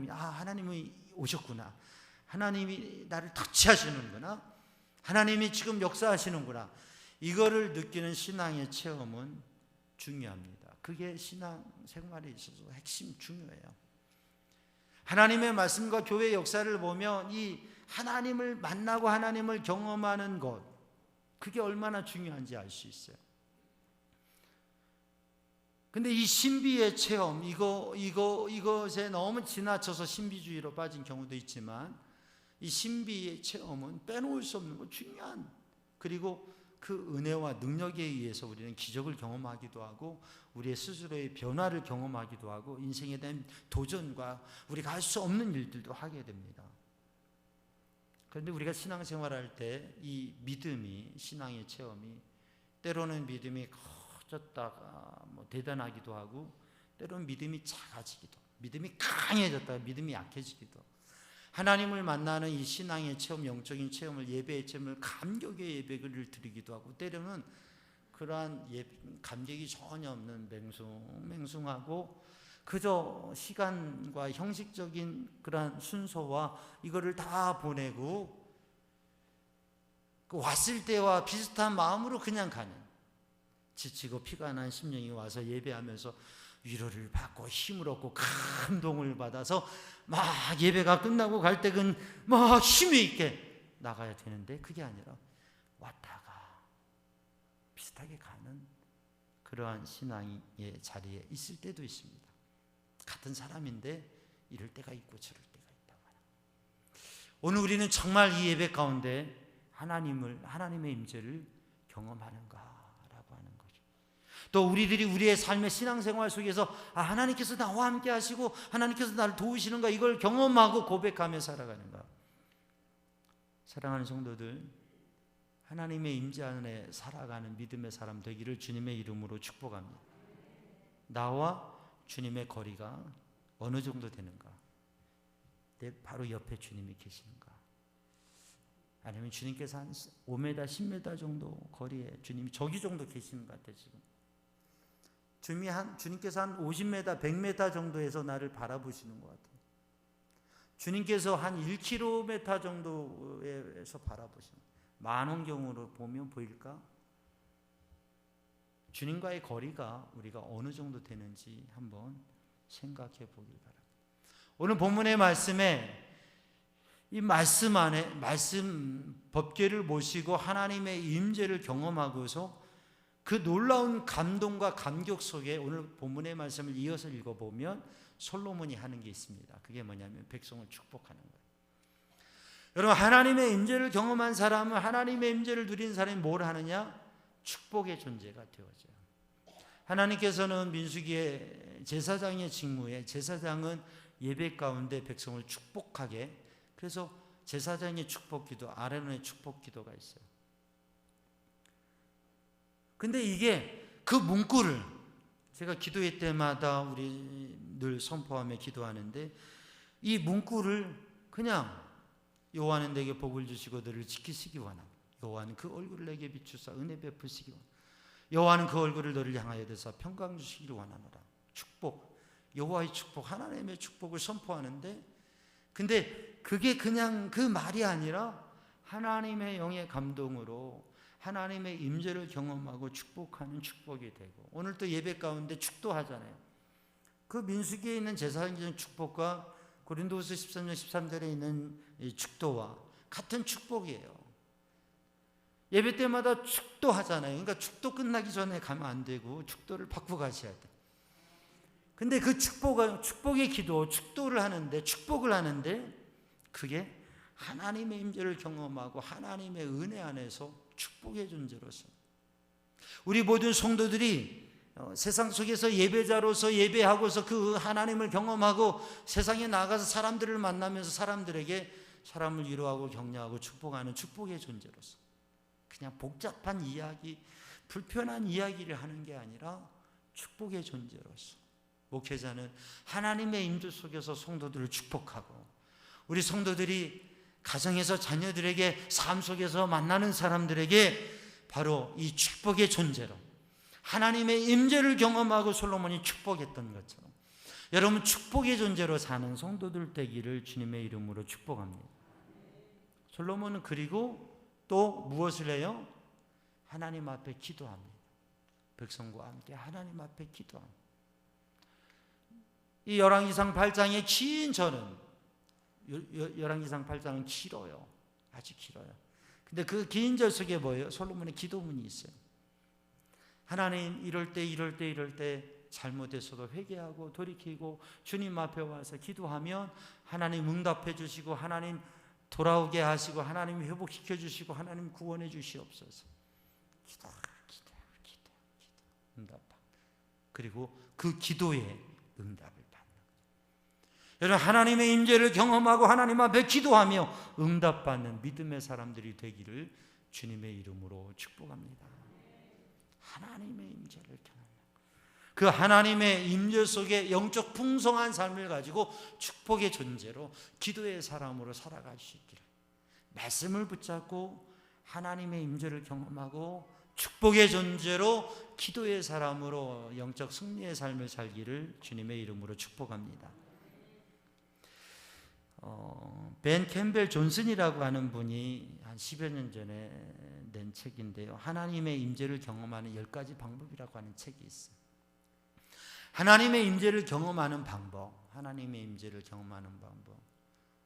[SPEAKER 5] 하나님이 오셨구나, 하나님이 나를 터치하시는구나, 하나님이 지금 역사하시는구나, 이거를 느끼는 신앙의 체험은 중요합니다. 그게 신앙 생활에 있어서 핵심 중요해요. 하나님의 말씀과 교회의 역사를 보면 이 하나님을 만나고 하나님을 경험하는 것, 그게 얼마나 중요한지 알 수 있어요. 근데 이 신비의 체험, 이것에 너무 지나쳐서 신비주의로 빠진 경우도 있지만, 이 신비의 체험은 빼놓을 수 없는 거, 중요한, 그리고 그 은혜와 능력에 의해서 우리는 기적을 경험하기도 하고, 우리의 스스로의 변화를 경험하기도 하고, 인생에 대한 도전과 우리가 할 수 없는 일들도 하게 됩니다. 그런데 우리가 신앙생활할 때 이 믿음이, 신앙의 체험이, 때로는 믿음이 커졌다가 대단하기도 하고, 때로는 믿음이 작아지기도, 믿음이 강해졌다가 믿음이 약해지기도, 하나님을 만나는 이 신앙의 체험, 영적인 체험을, 예배의 체험을 감격의 예배를 드리기도 하고, 때로는 그러한 감격이 전혀 없는 맹숭하고 그저 시간과 형식적인 그러한 순서와 이거를 다 보내고 그 왔을 때와 비슷한 마음으로 그냥 가는, 지치고 피가 난 심령이 와서 예배하면서 위로를 받고 힘을 얻고 감동을 받아서 막 예배가 끝나고 갈 때는 막 힘이 있게 나가야 되는데, 그게 아니라 왔다가 비슷하게 가는 그러한 신앙의 자리에 있을 때도 있습니다. 같은 사람인데 이럴 때가 있고 저럴 때가 있다고 하는. 오늘 우리는 정말 이 예배 가운데 하나님의 임재를 경험하는가라고 하는 거죠. 또 우리들이 우리의 삶의 신앙생활 속에서 하나님께서 나와 함께 하시고 하나님께서 나를 도우시는가, 이걸 경험하고 고백하며 살아가는가. 사랑하는 성도들, 하나님의 임재 안에 살아가는 믿음의 사람 되기를 주님의 이름으로 축복합니다. 나와 주님의 거리가 어느 정도 되는가? 내 바로 옆에 주님이 계시는가? 아니면 주님께서 한 5m, 10m 정도 거리에 주님이 저기 정도 계시는 것 같아요. 지금 주님께서 한 50m, 100m 정도에서 나를 바라보시는 것 같아요. 주님께서 한 1km 정도에서 바라보시는, 만원경으로 보면 보일까? 주님과의 거리가 우리가 어느 정도 되는지 한번 생각해 보길 바랍니다. 오늘 본문의 말씀에 이 말씀 안에, 말씀 법궤를 모시고 하나님의 임재를 경험하고서 그 놀라운 감동과 감격 속에 오늘 본문의 말씀을 이어서 읽어보면 솔로몬이 하는 게 있습니다. 그게 뭐냐면 백성을 축복하는 거예요. 여러분, 하나님의 임재를 경험한 사람은, 하나님의 임재를 누린 사람이 뭘 하느냐? 축복의 존재가 되어져요. 하나님께서는 민수기의 제사장의 직무에, 제사장은 예배 가운데 백성을 축복하게, 그래서 제사장의 축복기도, 아론의 축복기도가 있어요. 근데 이게 그 문구를 제가 기도회 때마다 우리 늘 선포하며 기도하는데, 이 문구를 그냥 여호와는 내게 복을 주시고 너를 지키시기 원하고, 여호와는 그 얼굴을 내게 비추사 은혜 베푸시기 원하고, 여호와는 그 얼굴을 너를 향하여 드사 평강 주시기를 원하노라. 축복, 여호와의 축복, 하나님의 축복을 선포하는데, 근데 그게 그냥 그 말이 아니라
[SPEAKER 6] 하나님의 영의 감동으로 하나님의 임재를 경험하고 축복하는 축복이 되고, 오늘 또 예배 가운데 축도하잖아요. 그 민수기에 있는 제사장적인 축복과 고린도후서 13장 13절에 있는 이 축도와 같은 축복이에요. 예배 때마다 축도하잖아요. 그러니까 축도 끝나기 전에 가면 안 되고 축도를 받고 가셔야 돼. 근데 그 축복의 기도, 축도를 하는데, 축복을 하는데, 그게 하나님의 임재를 경험하고 하나님의 은혜 안에서 축복의 존재로서, 우리 모든 성도들이 세상 속에서 예배자로서 예배하고서 그 하나님을 경험하고 세상에 나가서 사람들을 만나면서 사람들에게 사람을 위로하고 격려하고 축복하는 축복의 존재로서, 그냥 복잡한 이야기, 불편한 이야기를 하는 게 아니라 축복의 존재로서, 목회자는 하나님의 임재 속에서 성도들을 축복하고, 우리 성도들이 가정에서 자녀들에게, 삶 속에서 만나는 사람들에게 바로 이 축복의 존재로 하나님의 임재를 경험하고 솔로몬이 축복했던 것처럼 여러분 축복의 존재로 사는 성도들 되기를 주님의 이름으로 축복합니다. 솔로몬은 그리고 또 무엇을 해요? 하나님 앞에 기도합니다. 백성과 함께 하나님 앞에 기도합니다. 이 열왕기상 8장의 긴 절은, 열왕기상 8장은 길어요. 아주 길어요. 근데 그 긴 절 속에 뭐예요? 솔로몬의 기도문이 있어요. 하나님, 이럴 때 잘못했어도 회개하고 돌이키고 주님 앞에 와서 기도하면 하나님 응답해 주시고, 하나님 돌아오게 하시고, 하나님 회복시켜 주시고, 하나님 구원해 주시옵소서. 기도 응답받. 그리고 그 기도에 응답을 받는 거예요. 여러분, 하나님의 임재를 경험하고 하나님 앞에 기도하며 응답받는 믿음의 사람들이 되기를 주님의 이름으로 축복합니다. 하나님의 임재를 경험하고 그 하나님의 임재 속에 영적 풍성한 삶을 가지고 축복의 존재로 기도의 사람으로 살아갈 수 있기를, 말씀을 붙잡고 하나님의 임재를 경험하고 축복의 존재로 기도의 사람으로 영적 승리의 삶을 살기를 주님의 이름으로 축복합니다. 벤 캠벨 존슨이라고 하는 분이 한 10여 년 전에 낸 책인데요, 하나님의 임재를 경험하는 10가지 방법이라고 하는 책이 있어요. 하나님의 임재를 경험하는 방법, 하나님의 임재를 경험하는 방법,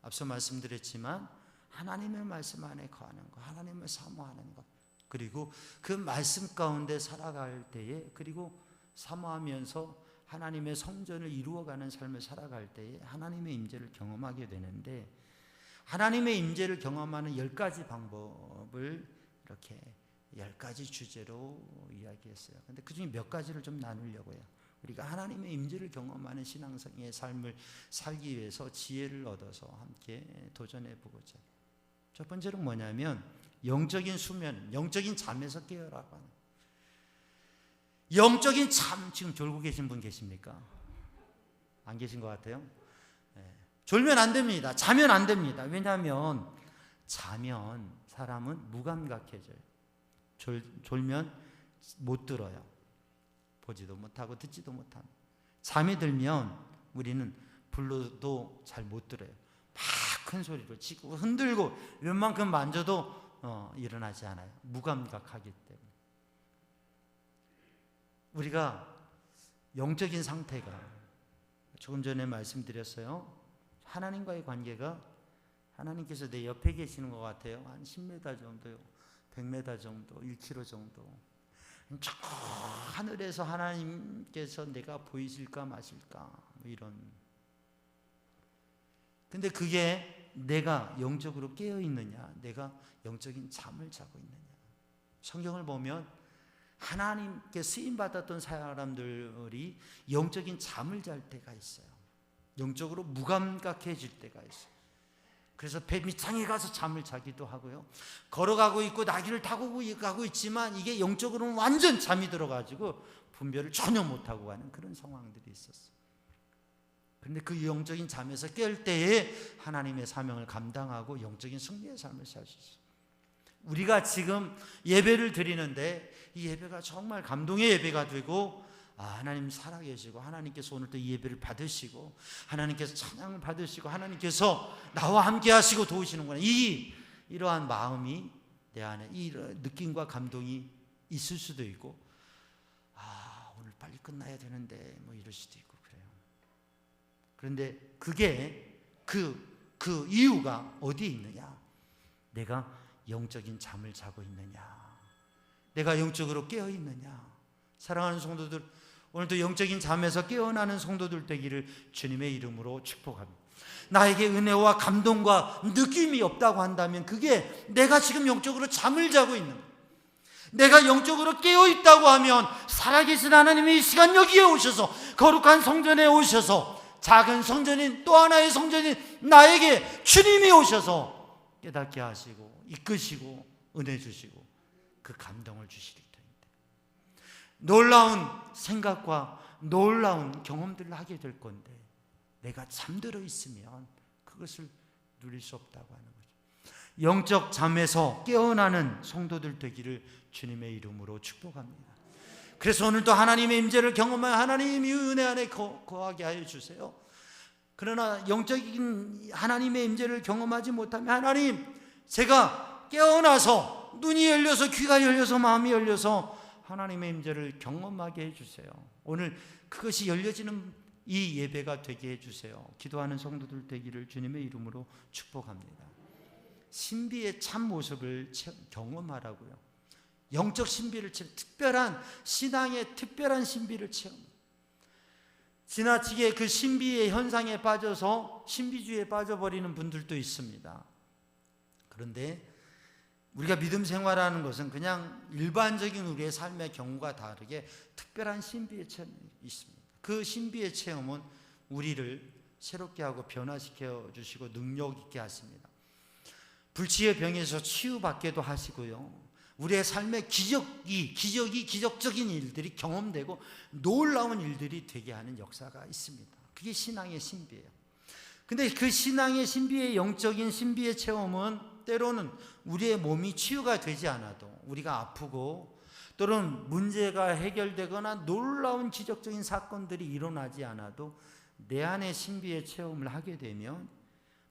[SPEAKER 6] 앞서 말씀드렸지만 하나님의 말씀 안에 거하는 것, 하나님을 사모하는 것, 그리고 그 말씀 가운데 살아갈 때에, 그리고 사모하면서 하나님의 성전을 이루어가는 삶을 살아갈 때에 하나님의 임재를 경험하게 되는데, 하나님의 임재를 경험하는 10가지 방법을 이렇게 10가지 주제로 이야기했어요. 근데 그중에 몇 가지를 좀 나누려고 해요. 우리가 하나님의 임재를 경험하는 신앙생의 삶을 살기 위해서 지혜를 얻어서 함께 도전해 보고자. 첫 번째는 뭐냐면 영적인 수면, 영적인 잠에서 깨어라고 하는. 영적인 잠, 지금 졸고 계신 분 계십니까? 안 계신 것 같아요. 졸면 안 됩니다. 자면 안 됩니다. 왜냐하면 자면 사람은 무감각해져요. 졸면 못 들어요. 보지도 못하고 듣지도 못합니다. 잠이 들면 우리는 불러도 잘 못 들어요. 막 큰 소리로 치고 흔들고 웬만큼 만져도 일어나지 않아요. 무감각하기 때문에. 우리가 영적인 상태가, 조금 전에 말씀드렸어요. 하나님과의 관계가, 하나님께서 내 옆에 계시는 것 같아요. 한 10m 정도요, 100m 정도, 1km 정도. 저 하늘에서 하나님께서 내가 보이실까 마실까, 뭐 이런. 근데 그게 내가 영적으로 깨어 있느냐, 내가 영적인 잠을 자고 있느냐. 성경을 보면 하나님께 쓰임 받았던 사람들이 영적인 잠을 잘 때가 있어요. 영적으로 무감각해질 때가 있어요. 그래서 배 밑창에 가서 잠을 자기도 하고요, 걸어가고 있고 나귀를 타고 가고 있지만 이게 영적으로는 완전 잠이 들어가지고 분별을 전혀 못하고 가는 그런 상황들이 있었어요. 그런데 그 영적인 잠에서 깰 때에 하나님의 사명을 감당하고 영적인 승리의 삶을 살 수 있어요. 우리가 지금 예배를 드리는데 이 예배가 정말 감동의 예배가 되고, 하나님 살아계시고 하나님께서 오늘 또 이 예배를 받으시고 하나님께서 찬양을 받으시고 하나님께서 나와 함께 하시고 도우시는구나, 이 이러한 마음이 내 안에 이런 느낌과 감동이 있을 수도 있고, 오늘 빨리 끝나야 되는데 뭐 이럴 수도 있고 그래요. 그런데 그게 그 이유가 어디에 있느냐? 내가 영적인 잠을 자고 있느냐? 내가 영적으로 깨어 있느냐? 사랑하는 성도들, 오늘도 영적인 잠에서 깨어나는 성도들 되기를 주님의 이름으로 축복합니다. 나에게 은혜와 감동과 느낌이 없다고 한다면 그게 내가 지금 영적으로 잠을 자고 있는 거예요. 내가 영적으로 깨어 있다고 하면 살아계신 하나님이 이 시간 여기에 오셔서, 거룩한 성전에 오셔서, 작은 성전인 또 하나의 성전인 나에게 주님이 오셔서 깨닫게 하시고 이끄시고 은혜 주시고 그 감동을 주실 터입니다. 놀라운 생각과 놀라운 경험들을 하게 될 건데, 내가 잠들어 있으면 그것을 누릴 수 없다고 하는 거죠. 영적 잠에서 깨어나는 성도들 되기를 주님의 이름으로 축복합니다. 그래서 오늘도 하나님의 임재를 경험하여 하나님이 은혜 안에 거하게 하여 주세요. 그러나 영적인 하나님의 임재를 경험하지 못하면, 하나님, 제가 깨어나서 눈이 열려서 귀가 열려서 마음이 열려서 하나님의 임재를 경험하게 해주세요. 오늘 그것이 열려지는 이 예배가 되게 해주세요. 기도하는 성도들 되기를 주님의 이름으로 축복합니다. 신비의 참 모습을 경험하라고요. 영적 신비를 특별한 신앙의 특별한 신비를 체험. 지나치게 그 신비의 현상에 빠져서 신비주의에 빠져버리는 분들도 있습니다. 그런데 우리가 믿음 생활하는 것은 그냥 일반적인 우리의 삶의 경우가 다르게 특별한 신비의 체험이 있습니다. 그 신비의 체험은 우리를 새롭게 하고 변화시켜 주시고 능력 있게 하십니다. 불치의 병에서 치유받게도 하시고요. 우리의 삶의 기적적인 일들이 경험되고 놀라운 일들이 되게 하는 역사가 있습니다. 그게 신앙의 신비예요. 근데 그 신앙의 신비의 영적인 신비의 체험은 때로는 우리의 몸이 치유가 되지 않아도, 우리가 아프고 또는 문제가 해결되거나 놀라운 기적적인 사건들이 일어나지 않아도 내 안의 신비의 체험을 하게 되면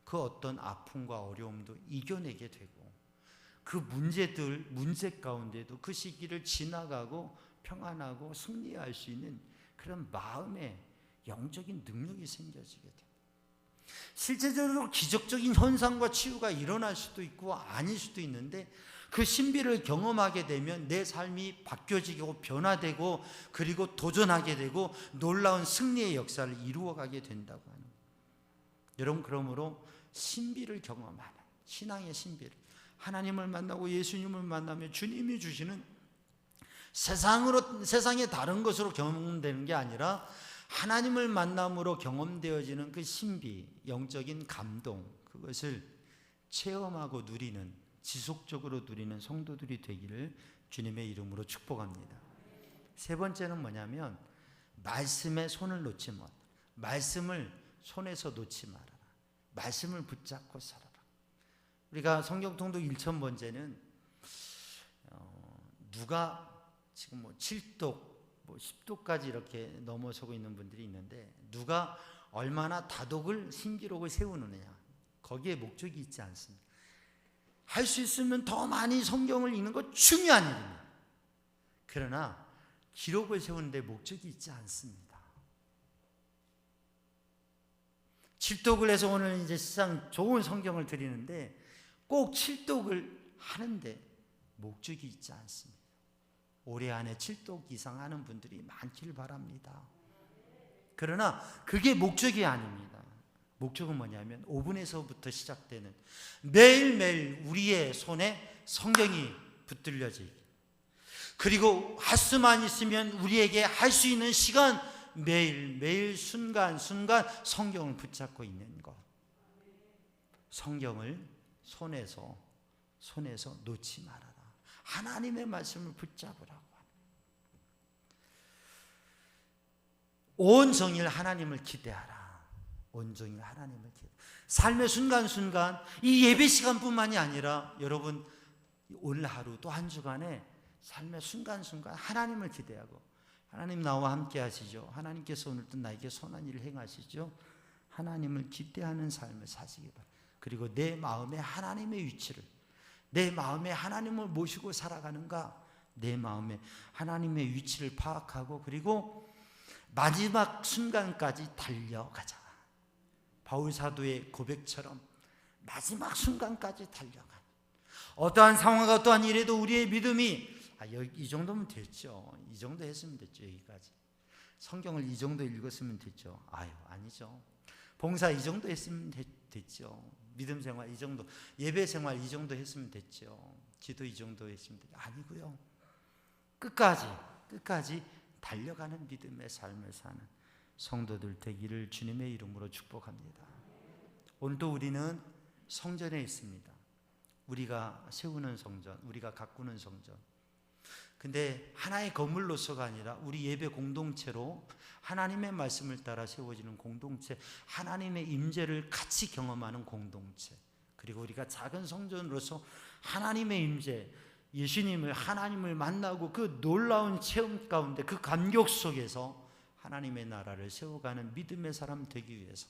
[SPEAKER 6] 그 어떤 아픔과 어려움도 이겨내게 되고, 그 문제 가운데도 그 시기를 지나가고 평안하고 승리할 수 있는 그런 마음의 영적인 능력이 생겨지게 됩니다. 실제적으로 기적적인 현상과 치유가 일어날 수도 있고 아닐 수도 있는데, 그 신비를 경험하게 되면 내 삶이 바뀌어지고 변화되고 그리고 도전하게 되고 놀라운 승리의 역사를 이루어가게 된다고 하는 거예요. 여러분, 그러므로 신비를 경험하는, 신앙의 신비를, 하나님을 만나고 예수님을 만나면 주님이 주시는 세상의 다른 것으로 경험되는 게 아니라 하나님을 만남으로 경험되어지는 그 신비, 영적인 감동, 그것을 체험하고 누리는, 지속적으로 누리는 성도들이 되기를 주님의 이름으로 축복합니다. 세 번째는 뭐냐면, 말씀에 손을 놓지 못, 말씀을 손에서 놓지 말아라. 말씀을 붙잡고 살아라. 우리가 성경 통독 1000번째는 누가 지금 뭐 7독, 뭐 10독까지 이렇게 넘어서고 있는 분들이 있는데, 누가 얼마나 다독을 신기록을 세우느냐, 거기에 목적이 있지 않습니다. 할 수 있으면 더 많이 성경을 읽는 것 중요한 일입니다. 그러나 기록을 세우는데 목적이 있지 않습니다. 7독을 해서 오늘 이제 시상 좋은 성경을 드리는데 꼭 7독을 하는데 목적이 있지 않습니다. 올해 안에 7독 이상 하는 분들이 많기를 바랍니다. 그러나 그게 목적이 아닙니다. 목적은 뭐냐면 5분에서부터 시작되는 매일매일 우리의 손에 성경이 붙들려지기, 그리고 할 수만 있으면 우리에게 할 수 있는 시간, 매일매일 순간순간 성경을 붙잡고 있는 것, 성경을 손에서 놓지 말아라. 하나님의 말씀을 붙잡으라고. 온종일 하나님을 기대하라. 온종일 하나님을 기대. 삶의 순간순간, 이 예배 시간뿐만이 아니라 여러분 오늘 하루 또 한 주간에 삶의 순간순간 하나님을 기대하고, 하나님 나와 함께 하시죠. 하나님께서 오늘도 나에게 선한 일을 행하시죠. 하나님을 기대하는 삶을 사시기 바랍니다. 그리고 내 마음에 하나님의 위치를, 내 마음에 하나님을 모시고 살아가는가? 내 마음에 하나님의 위치를 파악하고 그리고 마지막 순간까지 달려가자. 바울 사도의 고백처럼 마지막 순간까지 달려가. 어떠한 상황과 어떠한 일에도 우리의 믿음이 이 정도면 됐죠. 이 정도 했으면 됐죠. 여기까지. 성경을 이 정도 읽었으면 됐죠. 아니죠. 봉사 이 정도 했으면 됐죠. 믿음 생활 이 정도, 예배 생활 이 정도 했으면 됐죠. 기도 이 정도 했으면 됐죠. 아니고요. 끝까지 달려가는 믿음의 삶을 사는 성도들 되기를 주님의 이름으로 축복합니다. 오늘도 우리는 성전에 있습니다. 우리가 세우는 성전, 우리가 가꾸는 성전. 근데 하나의 건물로서가 아니라 우리 예배 공동체로 하나님의 말씀을 따라 세워지는 공동체, 하나님의 임재를 같이 경험하는 공동체, 그리고 우리가 작은 성전으로서 하나님의 임재, 예수님을, 하나님을 만나고 그 놀라운 체험 가운데 그 감격 속에서 하나님의 나라를 세워가는 믿음의 사람 되기 위해서,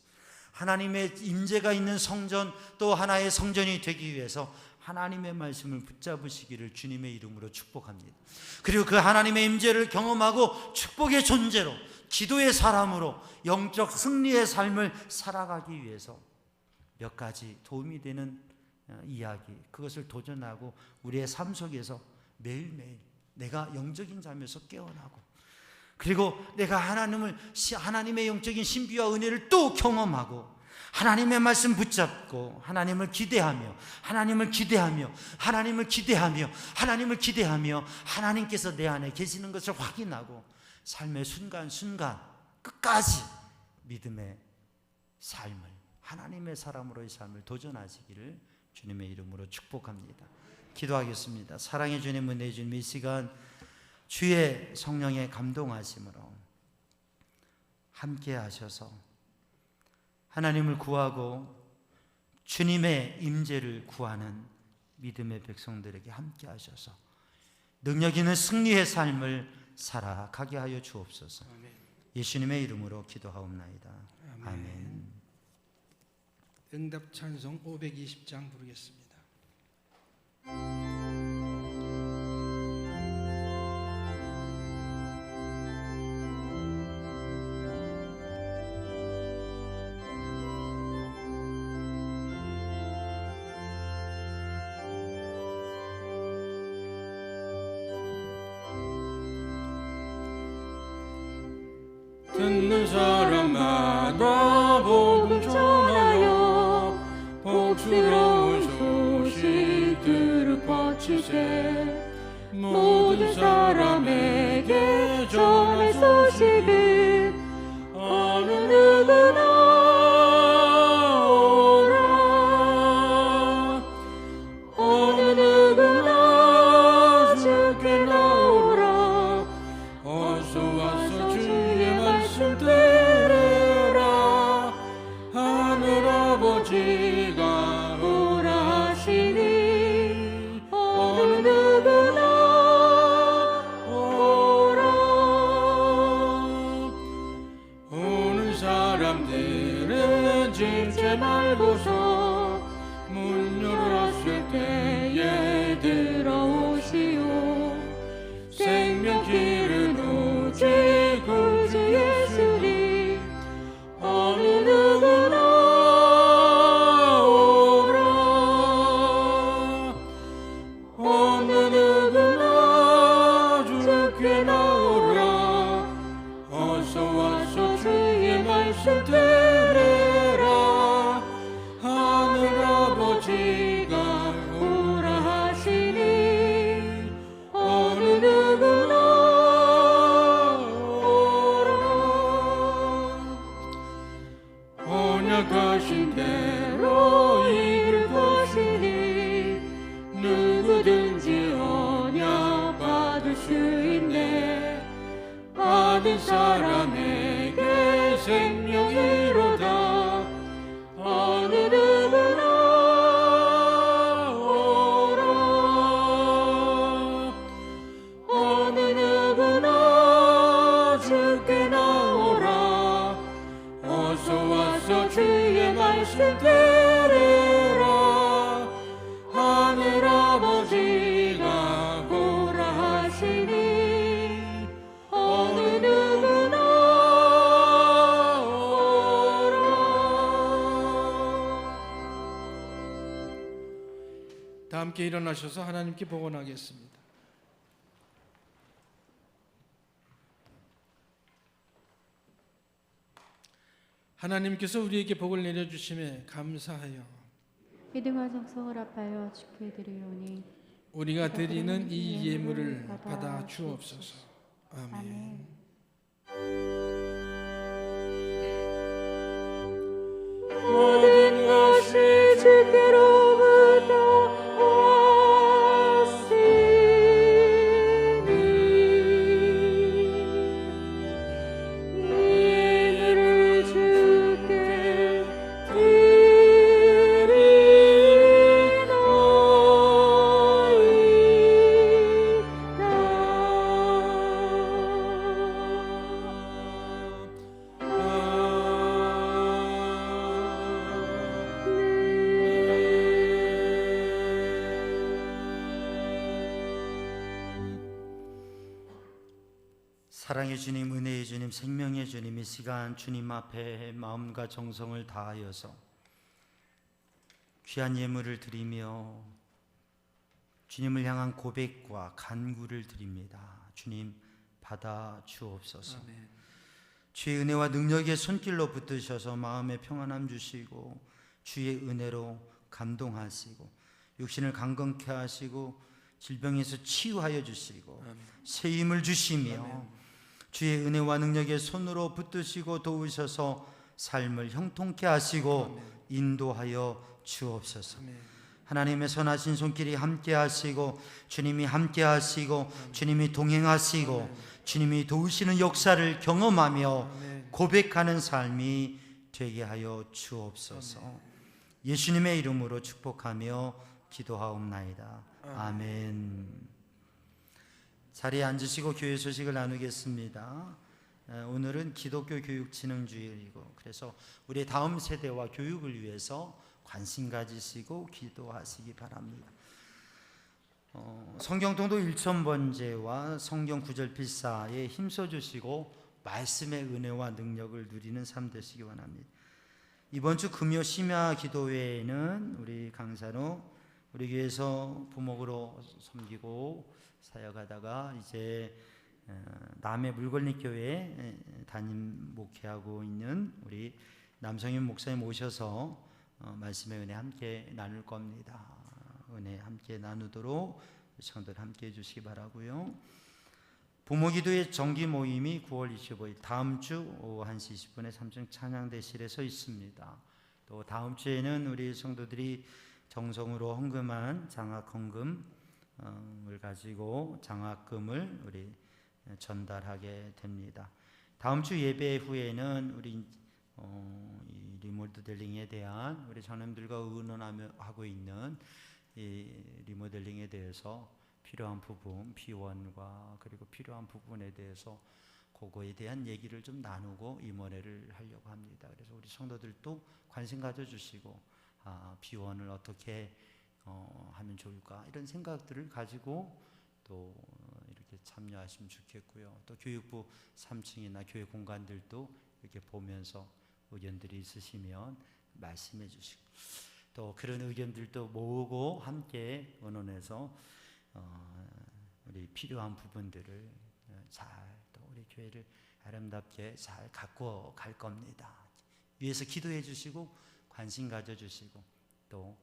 [SPEAKER 6] 하나님의 임재가 있는 성전, 또 하나의 성전이 되기 위해서 하나님의 말씀을 붙잡으시기를 주님의 이름으로 축복합니다. 그리고 그 하나님의 임재를 경험하고 축복의 존재로, 기도의 사람으로 영적 승리의 삶을 살아가기 위해서 몇 가지 도움이 되는 이야기, 그것을 도전하고 우리의 삶 속에서 매일매일 내가 영적인 잠에서 깨어나고, 그리고 내가 하나님의 영적인 신비와 은혜를 또 경험하고, 하나님의 말씀 붙잡고 하나님을 기대하며 하나님께서 내 안에 계시는 것을 확인하고 삶의 순간순간 끝까지 믿음의 삶을, 하나님의 사람으로의 삶을 도전하시기를 주님의 이름으로 축복합니다. 기도하겠습니다. 사랑의 주님, 은혜의 주님, 이 시간 주의 성령의 감동하심으로 함께 하셔서 하나님을 구하고 주님의 임재를 구하는 믿음의 백성들에게 함께 하셔서 능력 있는 승리의 삶을 살아가게 하여 주옵소서. 예수님의 이름으로 기도하옵나이다. 아멘.
[SPEAKER 1] 응답 찬송 520장 부르겠습니다.
[SPEAKER 2] 듣는 사람마다 복음 전하여 복스러운 소식들을 퍼치세. 모든 사람에게 전할 소식은 어느 누구나 오라. 어느 누구나 주께 나오라. 어서 와서 주의 말씀 들으라. 하늘 아버지가 오라 하시니 어느 누구나 오라. 오는 사람들은 집채 말고서 문 열었을 때에 들어오시오. 생명길은 오직 구주 예수님. 어느 누구나 오라. 어느 누구나 주께 나오라. 어서 와서 주의 말씀 들으라. 하늘 아버지가 오라 하시니 어느 누구나 언약하신 대로 이룰 것이니 누구든지 언약 받을 수 있네. 받은 사람에게 생명이로다. 어느 누구나 오라. 어느 누구나 주께 나오라. 어서 와서 주의 말씀 들으라. 하늘 아버지
[SPEAKER 1] 함께 일어나셔서 하나님께 복원하겠습니다. 하나님께서 우리에게 복을 내려주심에 감사하여
[SPEAKER 3] 믿음과 정성을 합하여 주께 드리오니
[SPEAKER 1] 우리가 드리는 이 예물을 받아 주옵소서. 아멘.
[SPEAKER 3] 아멘.
[SPEAKER 2] 모든 것이 주께로부터 왔으니 이들을 주께
[SPEAKER 5] 사랑의 주님, 은혜의 주님, 생명의 주님, 이 시간 주님 앞에 마음과 정성을 다하여서 귀한 예물을 드리며 주님을 향한 고백과 간구를 드립니다. 주님 받아 주옵소서.
[SPEAKER 1] 아멘.
[SPEAKER 5] 주의 은혜와 능력의 손길로 붙드셔서 마음에 평안함 주시고 주의 은혜로 감동하시고 육신을 강건케 하시고 질병에서 치유하여 주시고
[SPEAKER 1] 아멘.
[SPEAKER 5] 새 힘을 주시며
[SPEAKER 1] 아멘.
[SPEAKER 5] 주의 은혜와 능력의 손으로 붙드시고 도우셔서 삶을 형통케 하시고
[SPEAKER 1] 아멘.
[SPEAKER 5] 인도하여 주옵소서.
[SPEAKER 1] 아멘.
[SPEAKER 5] 하나님의 선하신 손길이 함께 하시고 주님이 함께 하시고 주님이 동행하시고
[SPEAKER 1] 아멘.
[SPEAKER 5] 주님이 도우시는 역사를 경험하며
[SPEAKER 1] 아멘.
[SPEAKER 5] 고백하는 삶이 되게 하여 주옵소서. 예수님의 이름으로 축복하며 기도하옵나이다. 아멘. 자리에 앉으시고 교회 소식을 나누겠습니다. 오늘은 기독교 교육 진흥주일이고 그래서 우리 다음 세대와 교육을 위해서 관심 가지시고 기도하시기 바랍니다. 성경통독 1000번제와 성경 구절 필사에 힘써 주시고 말씀의 은혜와 능력을 누리는 삶 되시기 원합니다. 이번 주 금요 심야 기도회에는 우리 강산우 우리 교회에서 부목으로 섬기고 사역하다가 이제 남해 물건리 교회에 담임 목회하고 있는 우리 남성현 목사님 오셔서 말씀의 은혜 함께 나눌 겁니다. 은혜 함께 나누도록 성도들 함께 해주시기 바라고요. 부모기도의 정기 모임이 9월 25일 다음 주 오후 1시 20분에 삼층 찬양대실에서 있습니다. 또 다음 주에는 우리 성도들이 정성으로 헌금한 장학 헌금을 가지고 장학금을 우리 전달하게 됩니다. 다음 주 예배 후에는 우리 이 리모델링에 대한 우리 자녀들과 의논하고 있는 이 리모델링에 대해서 필요한 부분, 비원과 그리고 필요한 부분에 대해서 그거에 대한 얘기를 좀 나누고 임원회를 하려고 합니다. 그래서 우리 성도들도 관심 가져주시고 비원을 어떻게 하면 좋을까 이런 생각들을 가지고 또 이렇게 참여하시면 좋겠고요. 또 교육부 3층이나 교회 공간들도 이렇게 보면서 의견들이 있으시면 말씀해 주시고 또 그런 의견들도 모으고 함께 의논해서 우리 필요한 부분들을 잘 또 우리 교회를 아름답게 잘 갖고 갈 겁니다. 위에서 기도해 주시고 관심 가져주시고 또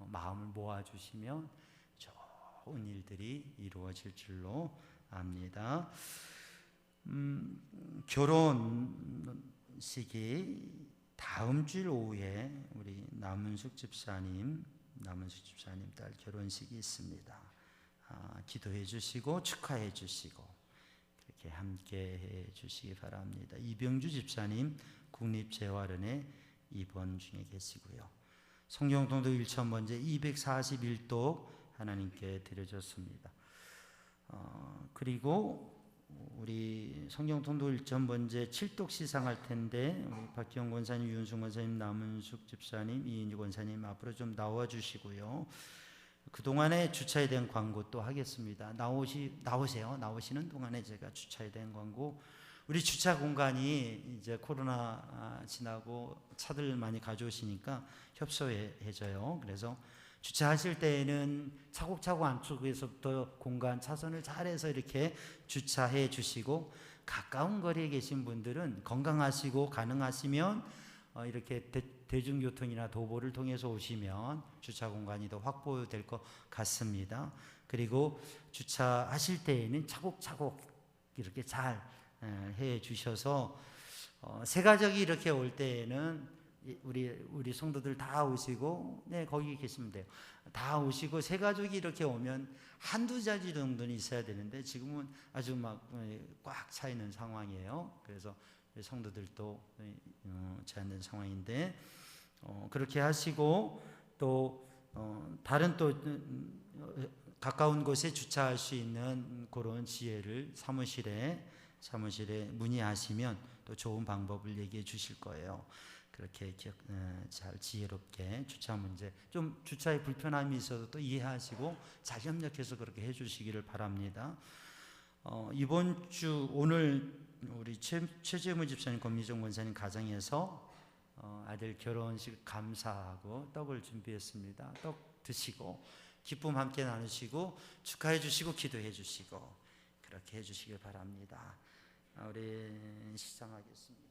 [SPEAKER 5] 마음을 모아주시면 좋은 일들이 이루어질 줄로 압니다. 결혼식이 다음 주일 오후에 우리 남은숙 집사님 딸 결혼식이 있습니다. 기도해 주시고 축하해 주시고 그렇게 함께 해 주시기 바랍니다. 이병주 집사님 국립재활원에 입원 중에 계시고요. 성경통독 1000번제 241도 하나님께 드려졌습니다. 그리고 우리 성경통독 1000번제 7독 시상할 텐데 우리 박기영 권사님, 유은숙 권사님, 남은숙 집사님, 이인주 권사님 앞으로 좀 나와 주시고요. 그동안에 주차에 대한 광고 또 하겠습니다. 나오세요. 나오시는 동안에 제가 주차에 대한 광고 우리 주차 공간이 이제 코로나 지나고 차들 많이 가져오시니까 협소해져요. 그래서
[SPEAKER 6] 주차하실 때에는 차곡차곡 안쪽에서부터 공간 차선을 잘해서 이렇게 주차해 주시고, 가까운 거리에 계신 분들은 건강하시고 가능하시면 이렇게 대중교통이나 도보를 통해서 오시면 주차 공간이 더 확보될 것 같습니다. 그리고 주차하실 때에는 차곡차곡 이렇게 잘 해 주셔서 세가족이 이렇게 올 때에는 우리 성도들 다 오시고, 네, 거기 계시면 돼요. 다 오시고 세가족이 이렇게 오면 한두 자리 정도는 있어야 되는데 지금은 아주 막 꽉 차 있는 상황이에요. 그래서 성도들도 제한된 상황인데, 그렇게 하시고 또 다른 또 가까운 곳에 주차할 수 있는 그런 지혜를 사무실에 문의하시면 또 좋은 방법을 얘기해 주실 거예요. 그렇게 잘 지혜롭게 주차 문제, 좀 주차에 불편함이 있어도 또 이해하시고 잘 협력해서 그렇게 해주시기를 바랍니다. 이번 주 오늘 우리 최재무 집사님, 권미정 권사님 가정에서 아들 결혼식 감사하고 떡을 준비했습니다. 떡 드시고 기쁨 함께 나누시고 축하해 주시고 기도해 주시고 그렇게 해 주시길 바랍니다. 우리 시작하겠습니다.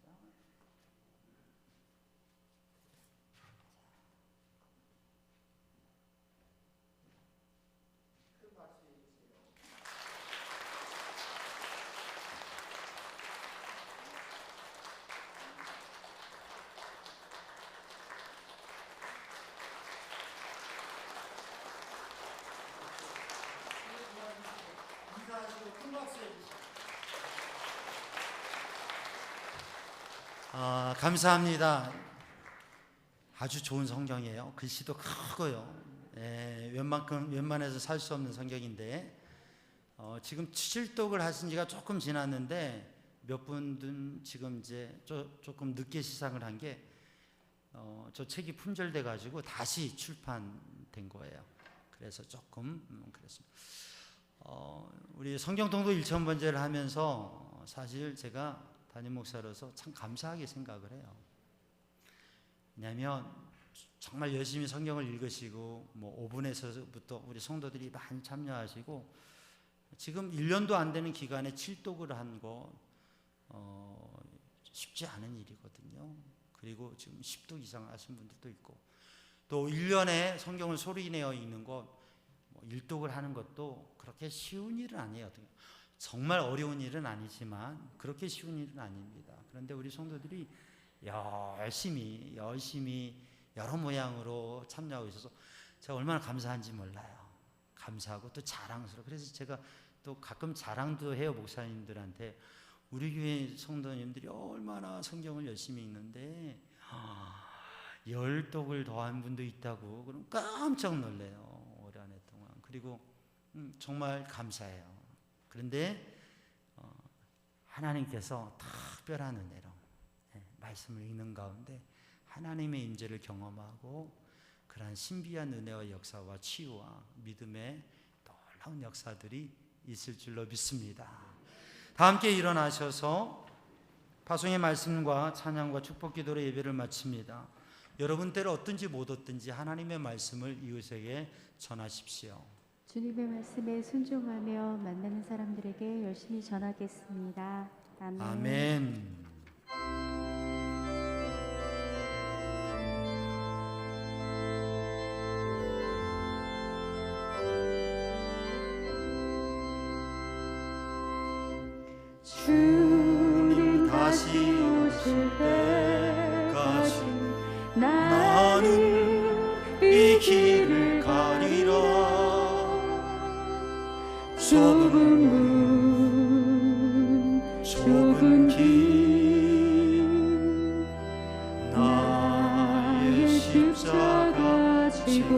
[SPEAKER 6] 감사합니다. 아주 좋은 성경이에요. 글씨도 크고요. 웬만해서 살 수 없는 성경인데, 지금 7독을 하신 지가 조금 지났는데 몇 분은 지금 이제 조금 늦게 시작을 한 게, 저 책이 품절돼 가지고 다시 출판된 거예요. 그래서 조금 그랬습니다. 우리 성경통독 1000번째를 하면서 사실 제가 담임 목사로서 참 감사하게 생각을 해요. 왜냐하면 정말 열심히 성경을 읽으시고 5분에서부터 우리 성도들이 많이 참여하시고, 지금 1년도 안 되는 기간에 7독을 한 거 쉽지 않은 일이거든요. 그리고 지금 10독 이상 하신 분들도 있고, 또 1년에 성경을 소리내어 읽는 것 1독을 하는 것도 그렇게 쉬운 일은 아니에요. 정말 어려운 일은 아니지만 그렇게 쉬운 일은 아닙니다. 그런데 우리 성도들이 열심히 여러 모양으로 참여하고 있어서 제가 얼마나 감사한지 몰라요. 감사하고 또 자랑스러워. 그래서 제가 또 가끔 자랑도 해요. 목사님들한테, 우리 교회 성도님들이 얼마나 성경을 열심히 읽는데 10독을 더한 분도 있다고. 그럼 깜짝 놀래요. 올해 한 해 동안. 그리고 정말 감사해요. 그런데 하나님께서 특별한 은혜로 말씀을 읽는 가운데 하나님의 임재를 경험하고, 그러한 신비한 은혜와 역사와 치유와 믿음의 놀라운 역사들이 있을 줄로 믿습니다. 다 함께 일어나셔서 파송의 말씀과 찬양과 축복 기도로 예배를 마칩니다. 여러분 때로 얻든지 못 얻든지 하나님의 말씀을 이웃에게 전하십시오.
[SPEAKER 3] 주님의 말씀에 순종하며 만나는 사람들에게 열심히 전하겠습니다. 아멘.
[SPEAKER 6] 아멘.
[SPEAKER 2] 주님 다시 오실 때까지 나는 이 길을 가리라. 좁은 문 좁은 길 나의 십자가 지고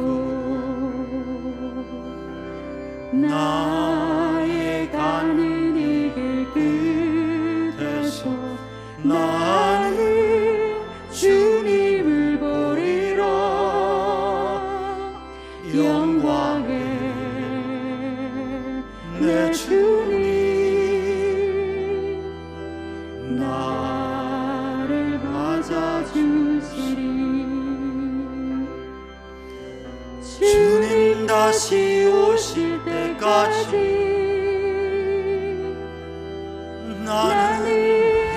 [SPEAKER 2] 나의 가는 이 길 끝에서 나는 주님을 보리라. 영광의 내 주님 나를 맞아주시리.
[SPEAKER 6] 다시 오실 때까지 나는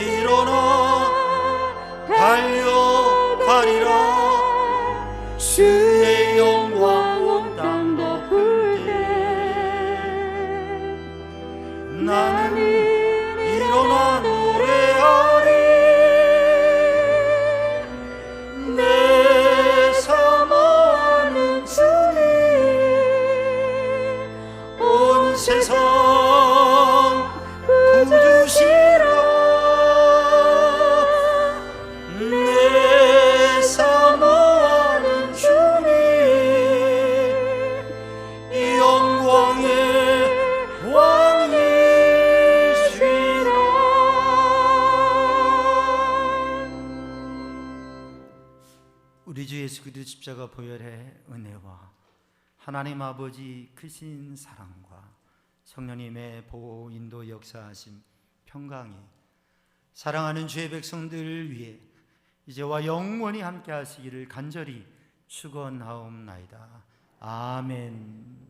[SPEAKER 6] 일어나 달려가리라. 주의 영광 온 땅 덮을 때 나는 일어나 노래하리. 내 사모하는 주님 온 세상 구주시라. 내 사모하는 주님 이 영광의 왕이시라. 우리 주 예수 그리스도 십자가 보혈의 은혜와 하나님 아버지 크신 사랑과 성령님의 보호 인도 역사하심 평강이 사랑하는 주의 백성들 위해 이제와 영원히 함께 하시기를 간절히 축원하옵나이다. 아멘.